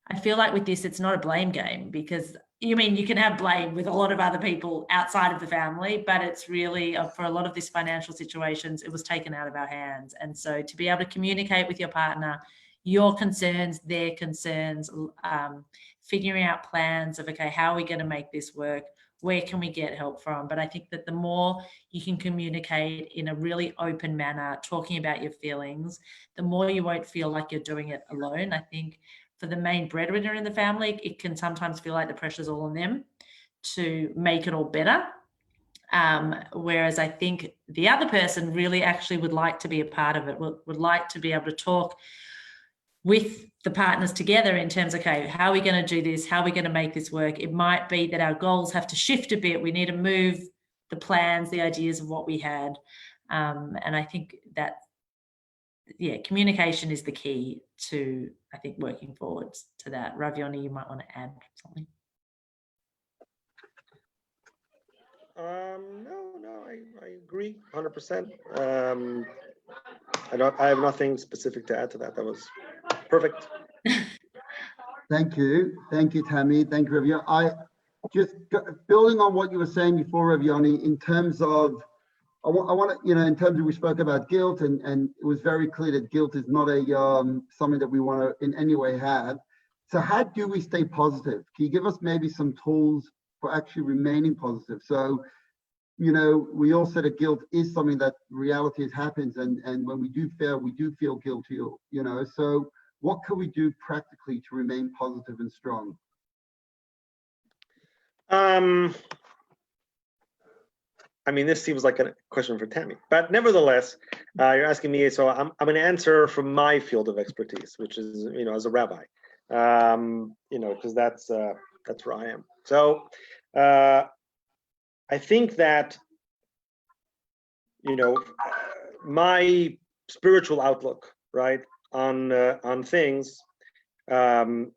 D: I feel like with this, it's not a blame game, because you can have blame with a lot of other people outside of the family, but it's really, for a lot of these financial situations, it was taken out of our hands. And so to be able to communicate with your partner, your concerns, their concerns, figuring out plans of, okay, how are we going to make this work? Where can we get help from? But I think that the more you can communicate in a really open manner, talking about your feelings, the more you won't feel like you're doing it alone. I think for the main breadwinner in the family, it can sometimes feel like the pressure's all on them to make it all better. Whereas I think the other person really actually would like to be a part of it, would like to be able to talk with the partners together in terms of, okay, how are we going to do this? How are we going to make this work? It might be that our goals have to shift a bit. We need to move the plans, the ideas of what we had. And I think that, yeah, communication is the key to, I think, working forwards to that. Raviani, you might want to add something.
A: No, I agree 100%. I have nothing specific to add to that. That was perfect.
E: Thank you, Tammy. Thank you, Raviani. I just building on what you were saying before, Raviani, in terms of, I want to, in terms of, we spoke about guilt, and it was very clear that guilt is not a something that we want to in any way have. So how do we stay positive? Can you give us maybe some tools for actually remaining positive? So, we all said that guilt is something that reality happens, and when we do fail, we do feel guilty, so what can we do practically to remain positive and strong?
A: This seems like a question for Tammy, but nevertheless, you're asking me, so I'm going to answer from my field of expertise, which is, as a rabbi, because that's where I am. So I think that, my spiritual outlook, right, on things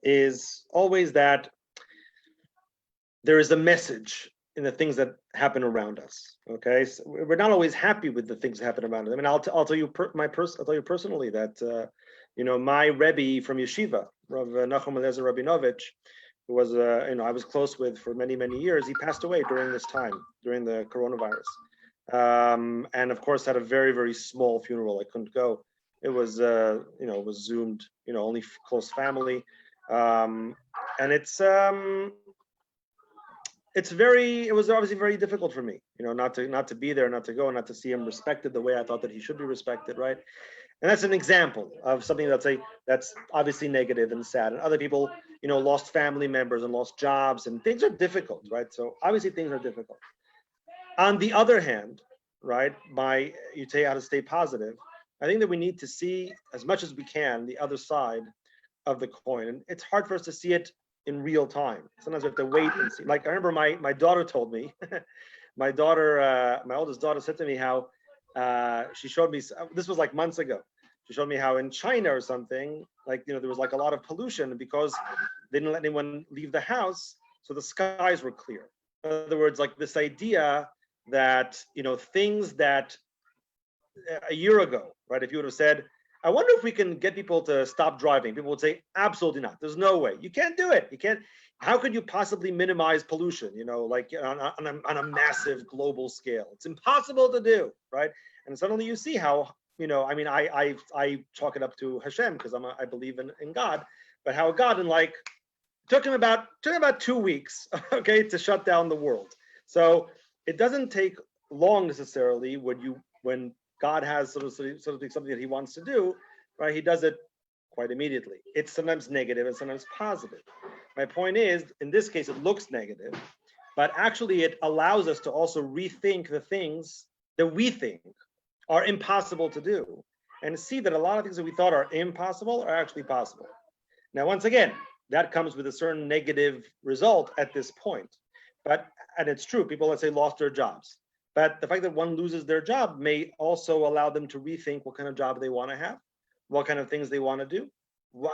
A: is always that there is a message in the things that happen around us. Okay, so we're not always happy with the things that happen around us. I'll tell you personally that my Rebbe from Yeshiva, Rav Nachum Eliezer Rabinovich, who was I was close with for many years, he passed away during this time, during the coronavirus, and of course had a very small funeral. I couldn't go. It was it was Zoomed, only close family. And it was obviously very difficult for me, not to be there, not to go, not to see him respected the way I thought that he should be respected, right? And that's an example of something that's obviously negative and sad. And other people, lost family members and lost jobs, and things are difficult, right? So obviously things are difficult. On the other hand, right, you say how to stay positive, I think that we need to see as much as we can the other side of the coin. And it's hard for us to see it in real time. Sometimes we have to wait and see. Like I remember my daughter told me, my oldest daughter said to me how she showed me, this was like months ago. She showed me how in China or something, like, there was like a lot of pollution because they didn't let anyone leave the house. So the skies were clear. In other words, like this idea that, things that a year ago, right? If you would have said, I wonder if we can get people to stop driving, people would say, absolutely not. There's no way. You can't do it. You can't. How could you possibly minimize pollution, like on a massive global scale? It's impossible to do, right? And suddenly you see how, I chalk it up to Hashem because I believe in God, but how God took him about 2 weeks, okay, to shut down the world. So it doesn't take long necessarily when God has sort of something that he wants to do, right? He does it quite immediately. It's sometimes negative and sometimes positive. My point is, in this case, it looks negative, but actually it allows us to also rethink the things that we think are impossible to do and see that a lot of things that we thought are impossible are actually possible. Now, once again, that comes with a certain negative result at this point. And it's true, people, let's say, lost their jobs. But the fact that one loses their job may also allow them to rethink what kind of job they want to have, what kind of things they want to do,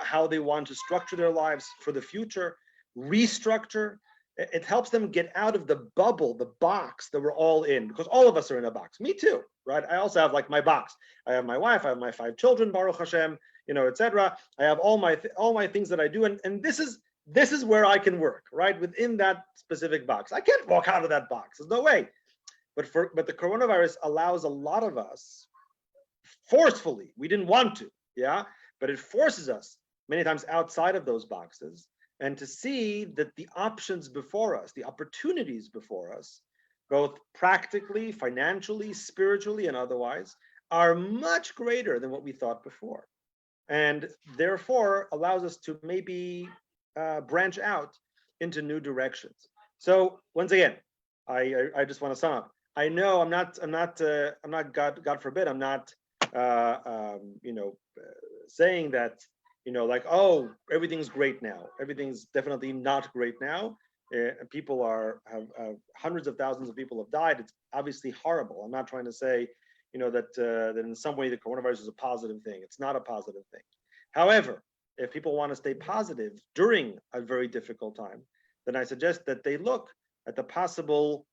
A: how they want to structure their lives for the future, restructure. It helps them get out of the bubble, the box that we're all in, because all of us are in a box. Me too, right? I also have like my box. I have my wife, I have my 5 children, Baruch Hashem, etc. I have all my things that I do, and this is where I can work, right? Within that specific box. I can't walk out of that box. There's no way. But the coronavirus allows a lot of us forcefully, we didn't want to, yeah, but it forces us many times outside of those boxes and to see that the options before us, the opportunities before us, both practically, financially, spiritually, and otherwise, are much greater than what we thought before. And therefore allows us to maybe branch out into new directions. So once again, I just want to sum up. I know I'm not God forbid, I'm not saying that like, oh, everything's great now. Everything's definitely not great now. People have hundreds of thousands of people have died. It's obviously horrible. I'm not trying to say that in some way the coronavirus is a positive thing. It's not a positive thing. However, if people want to stay positive during a very difficult time, then I suggest that they look at the possible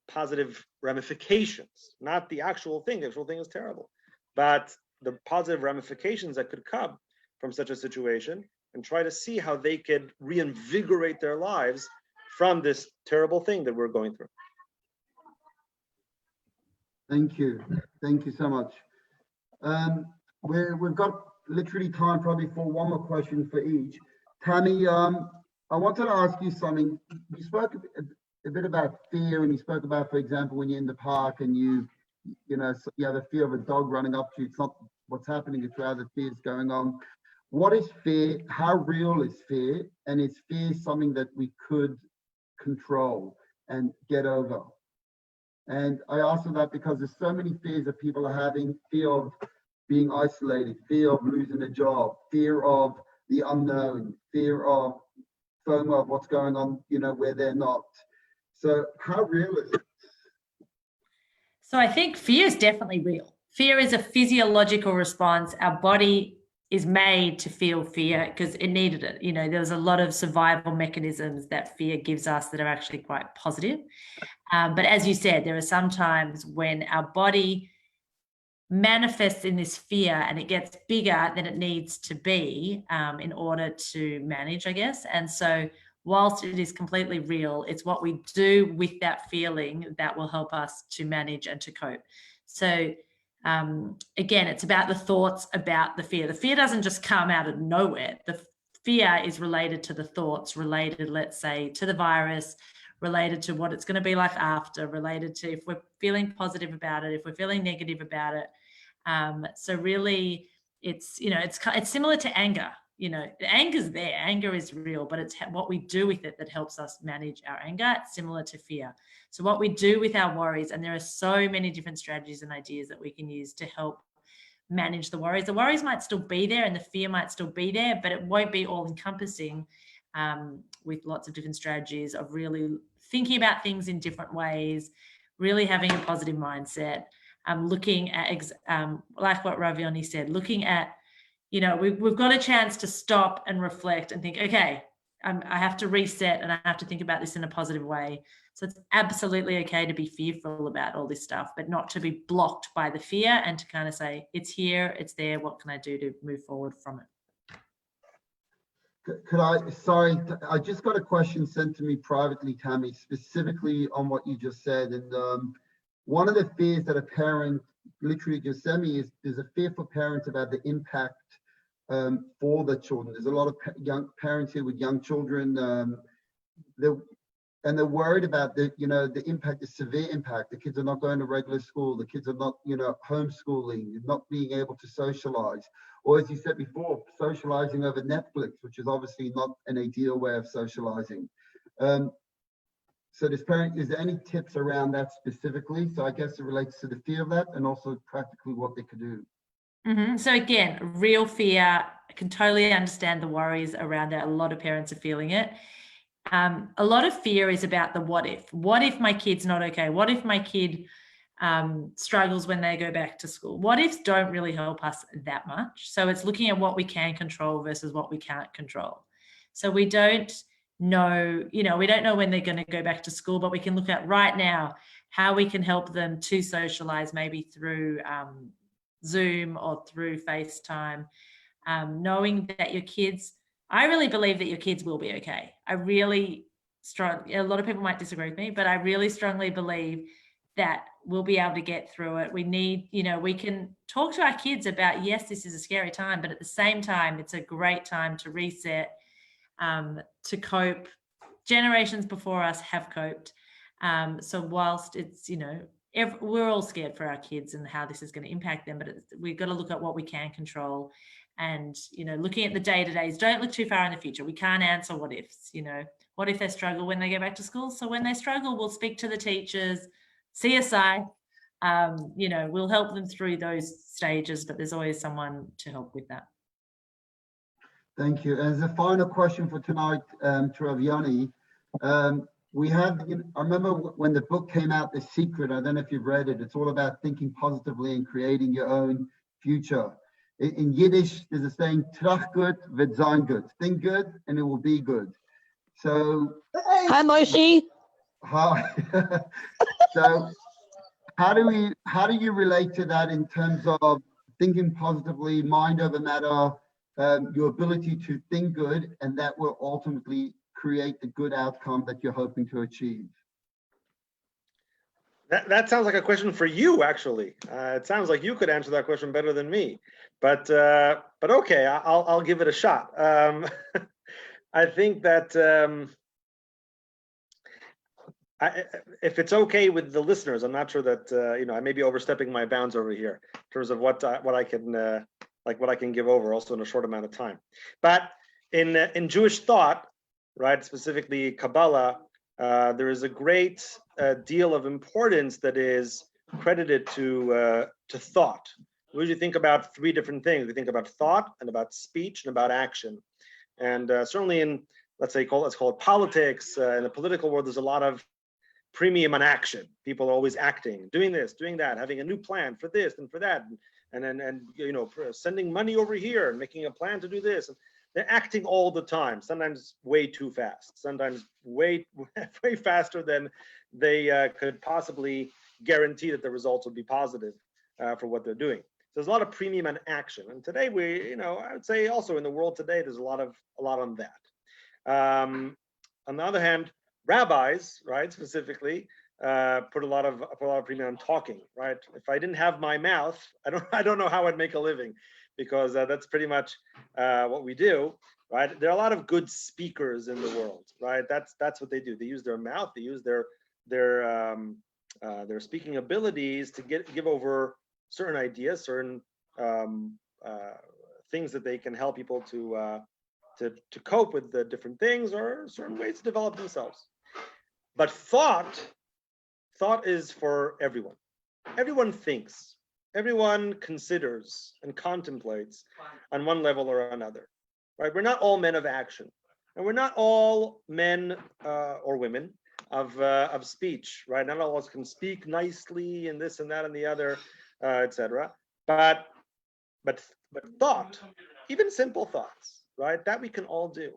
A: positive ramifications, not the actual thing. The actual thing is terrible, but the positive ramifications that could come from such a situation, and try to see how they could reinvigorate their lives from this terrible thing that we're going through.
E: Thank you so much. We've got literally time probably for one more question for each. Tammy, I wanted to ask you something. You spoke a bit about fear, and you spoke about, for example, when you're in the park and you have a fear of a dog running up to you. It's not what's happening, it's rather fears going on. What is fear? How real is fear? And is fear something that we could control and get over? And I ask that because there's so many fears that people are having: fear of being isolated, fear of losing a job, fear of the unknown, fear of FOMO, of what's going on, where they're not. So how real is it?
D: So I think fear is definitely real. Fear is a physiological response. Our body is made to feel fear because it needed it. There's a lot of survival mechanisms that fear gives us that are actually quite positive. But as you said, there are some times when our body manifests in this fear and it gets bigger than it needs to be in order to manage, I guess. And so whilst it is completely real, it's what we do with that feeling that will help us to manage and to cope. So again, it's about the thoughts about the fear. The fear doesn't just come out of nowhere. The fear is related to the thoughts, related, let's say, to the virus, related to what it's going to be like after, related to if we're feeling positive about it, if we're feeling negative about it. So really, it's, you know, it's similar to anger. You know, the anger's there, anger is real, but it's what we do with it that helps us manage our anger. It's similar to fear. So what we do with our worries, and there are so many different strategies and ideas that we can use to help manage the worries. The worries might still be there and the fear might still be there, but it won't be all encompassing, with lots of different strategies of really thinking about things in different ways, really having a positive mindset, looking at, like what Ravioni said, looking at, you know, we've got a chance to stop and reflect and think, okay, I have to reset and I have to think about this in a positive way. So it's absolutely okay to be fearful about all this stuff, but not to be blocked by the fear, and to kind of say, it's here, it's there, what can I do to move forward from it?
E: I just got a question sent to me privately, Tammy, specifically on what you just said. And one of the fears that a parent literally just sent me is there's a fear for parents about the impact for the children. There's a lot of young parents here with young children. They're worried about the impact, the severe impact. The kids are not going to regular school. The kids are not, homeschooling, not being able to socialize. Or as you said before, socializing over Netflix, which is obviously not an ideal way of socializing. So is there any tips around that specifically? So I guess it relates to the fear of that and also practically what they could do.
D: So again, real fear, I can totally understand the worries around that. A lot of parents are feeling it. A lot of fear is about the what if. What if my kid's not okay? What if my kid struggles when they go back to school? What ifs don't really help us that much. So it's looking at what we can control versus what we can't control. So we don't know, we don't know when they're going to go back to school, but we can look at right now how we can help them to socialize, maybe through Zoom or through FaceTime, knowing that your kids, I really believe that your kids will be okay. A lot of people might disagree with me, but I really strongly believe that we'll be able to get through it. We need, we can talk to our kids about, yes, this is a scary time, but at the same time, it's a great time to reset, to cope. Generations before us have coped. So whilst it's, we're all scared for our kids and how this is going to impact them, but we've got to look at what we can control. And, looking at the day-to-days, don't look too far in the future. We can't answer what ifs, what if they struggle when they go back to school? So when they struggle, we'll speak to the teachers, CSI, we'll help them through those stages, but there's always someone to help with that.
E: Thank you. As a final question for tonight, to Ravioni, I remember when the book came out, The Secret, I don't know if you've read it, it's all about thinking positively and creating your own future. In Yiddish, there's a saying, trach gut wird sein gut. Think good and it will be good. So,
F: hi, Moishi.
E: Hi. So, how do you relate to that in terms of thinking positively, mind over matter, your ability to think good, and that will ultimately create the good outcome that you're hoping to achieve?
A: That sounds like a question for you, actually. It sounds like you could answer that question better than me. But okay, I'll give it a shot. I think that if it's okay with the listeners, I'm not sure that I may be overstepping my bounds over here in terms of what I can give over, also in a short amount of time. But in Jewish thought, right, specifically Kabbalah, there is a great deal of importance that is credited to thought. We usually think about three different things. We think about thought and about speech and about action. And certainly in, let's call it politics, in the political world, there's a lot of premium on action. People are always acting, doing this, doing that, having a new plan for this and for that, and sending money over here and making a plan to do this. And they're acting all the time, sometimes way too fast, sometimes way faster than they could possibly guarantee that the results would be positive for what they're doing. So there's a lot of premium on action. And today I would say also in the world today, there's a lot on that. On the other hand, rabbis, right, specifically, put a lot of premium on talking, right? If I didn't have my mouth, I don't know how I'd make a living, because that's pretty much what we do. right? There are a lot of good speakers in the world, right? That's what they do. They use their mouth, they use their speaking abilities to give over certain ideas, certain things that they can help people to cope with the different things, or certain ways to develop themselves. But thought is for everyone. Everyone thinks, everyone considers and contemplates on one level or another, right? We're not all men of action, and we're not all men or women of speech, right? Not all of us can speak nicely and this and that and the other, etc. But thought, even simple thoughts, right? That we can all do.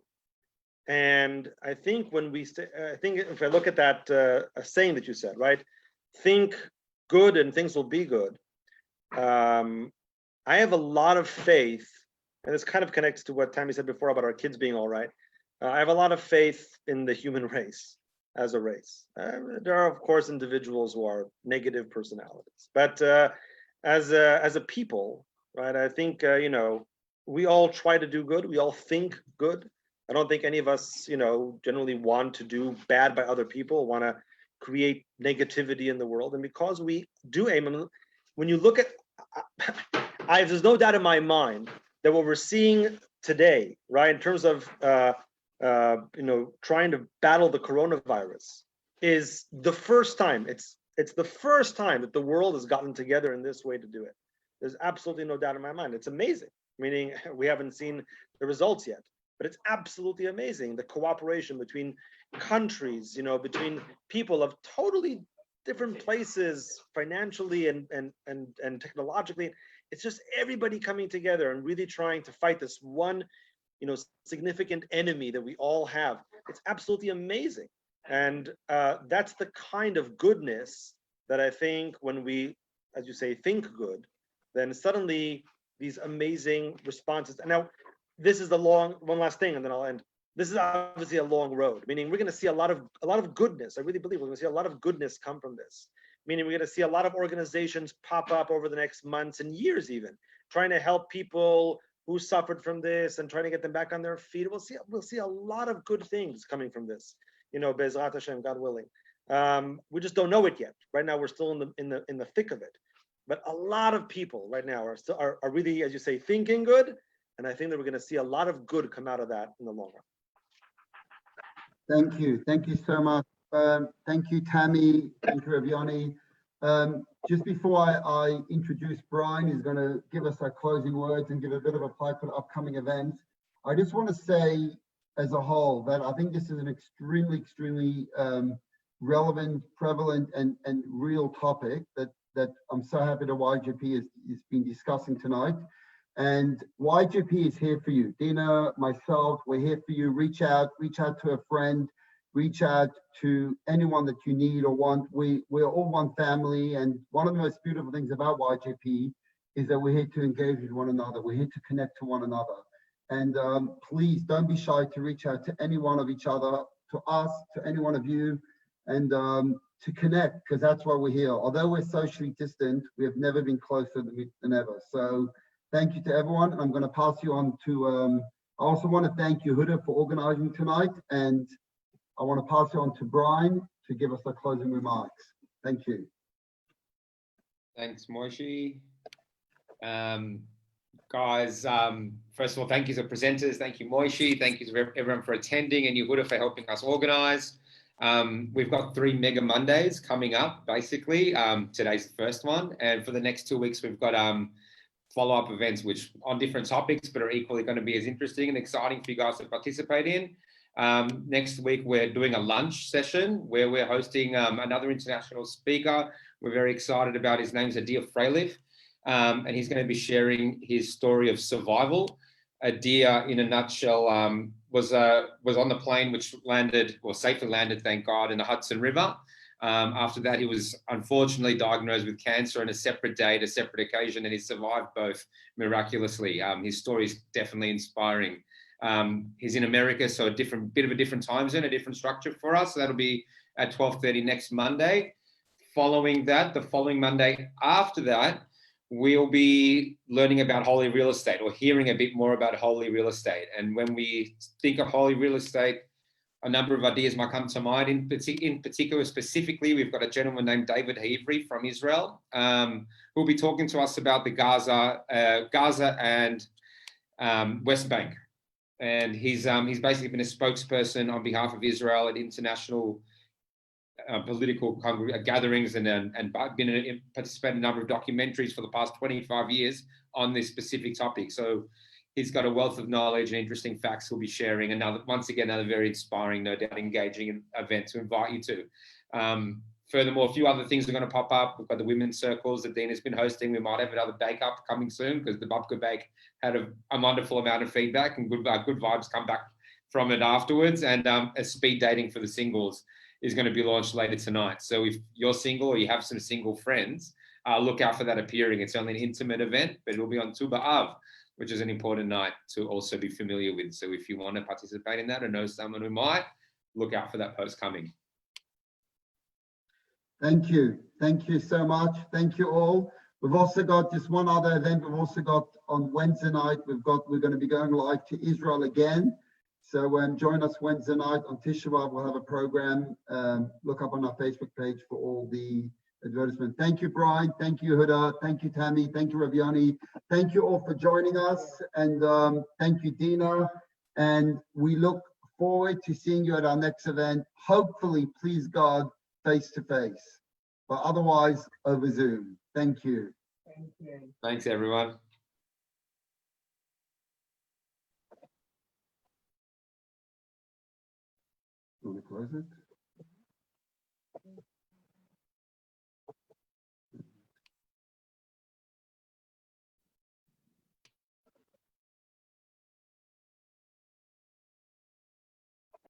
A: And I think when we I think if I look at that a saying that you said, right? Think good and things will be good. I have a lot of faith, and this kind of connects to what Tammy said before about our kids being all right. I have a lot of faith in the human race as a race. There are, of course, individuals who are negative personalities, but as a people, right? I think we all try to do good. We all think good. I don't think any of us, generally want to do bad by other people, want to create negativity in the world. And because we do aim, when you look at, there's no doubt in my mind that what we're seeing today, right, in terms of, trying to battle the coronavirus, is the first time. It's the first time that the world has gotten together in this way to do it. There's absolutely no doubt in my mind. It's amazing. Meaning we haven't seen the results yet, but it's absolutely amazing, the cooperation between countries, between people of totally different places, financially and technologically. It's just everybody coming together and really trying to fight this one, significant enemy that we all have. It's absolutely amazing. And that's the kind of goodness that I think when we, as you say, think good, then suddenly these amazing responses. And now this is one last thing, and then I'll end. This is obviously a long road, meaning we're going to see a lot of goodness. I really believe we're going to see a lot of goodness come from this, meaning we're going to see a lot of organizations pop up over the next months and years, even trying to help people who suffered from this and trying to get them back on their feet. We'll see a lot of good things coming from this, Be'ezrat Hashem, God willing. We just don't know it yet. Right now, we're still in the thick of it. But a lot of people right now are really, as you say, thinking good, and I think that we're going to see a lot of good come out of that in the long run.
E: Thank you so much. Thank you, Tammy. Thank you, Raviani. Just before I introduce Brian, who's going to give us our closing words and give a bit of a plug for the upcoming events, I just want to say, as a whole, that I think this is an extremely relevant, prevalent, and real topic that I'm so happy the YGP has been discussing tonight. And YGP is here for you. Dina, myself, we're here for you. Reach out to a friend, reach out to anyone that you need or want. We're all one family. And one of the most beautiful things about YGP is that we're here to engage with one another. We're here to connect to one another. And please don't be shy to reach out to any one of each other, to us, to any one of you, and to connect, because that's why we're here. Although we're socially distant, we have never been closer than ever. So thank you to everyone. I'm going to pass you on to, I also want to thank Yehuda for organizing tonight. And I want to pass you on to Brian to give us the closing remarks. Thank you.
C: Thanks, Moshe. Guys, first of all, thank you to presenters. Thank you, Moshe. Thank you to everyone for attending, and Yehuda for helping us organize. We've got 3 Mega Mondays coming up, basically. Today's the first one. And for the next 2 weeks, we've got follow-up events which on different topics, but are equally going to be as interesting and exciting for you guys to participate in. Next week, we're doing a lunch session where we're hosting another international speaker. We're very excited about. His name's Adir Freilich, and he's going to be sharing his story of survival. Adir, in a nutshell, was on the plane which landed, or safely landed, thank God, in the Hudson River. After that, he was unfortunately diagnosed with cancer on a separate date, a separate occasion, and he survived both miraculously. His story is definitely inspiring. He's in America, so bit of a different time zone, a different structure for us. So that'll be at 12:30 next Monday. Following that, the following Monday after that, we'll be learning about holy real estate, or hearing a bit more about holy real estate. And when we think of holy real estate, a number of ideas might come to mind. In particular, specifically, we've got a gentleman named David Havry from Israel, who'll be talking to us about the Gaza and West Bank. And he's basically been a spokesperson on behalf of Israel at international political gatherings, and participated in a number of documentaries for the past 25 years on this specific topic. So he's got a wealth of knowledge and interesting facts he'll be sharing. Once again, another very inspiring, no doubt engaging event to invite you to. Furthermore, a few other things are going to pop up. We've got the women's circles that Dina's been hosting. We might have another bake up coming soon, because the Babka Bake had a wonderful amount of feedback, and good vibes come back from it afterwards. And a speed dating for the singles is going to be launched later tonight. So if you're single or you have some single friends, look out for that appearing. It's only an intimate event, but it'll be on Tu B'Av, which is an important night to also be familiar with. So if you want to participate in that or know someone who might, look out for that post coming.
E: Thank you. Thank you so much. Thank you all. We've also got just one other event. We've also got on Wednesday night, we're going to be going live to Israel again. So join us Wednesday night on Tisha B'Av. We'll have a program. Look up on our Facebook page for all the advertisement. Thank you, Brian. Thank you, Huda. Thank you, Tammy. Thank you, Raviani. Thank you all for joining us. And thank you, Dina. And we look forward to seeing you at our next event. Hopefully, please God, face to face, but otherwise over Zoom. Thank you.
D: Thank you.
C: Thanks, everyone.
E: Want to close it?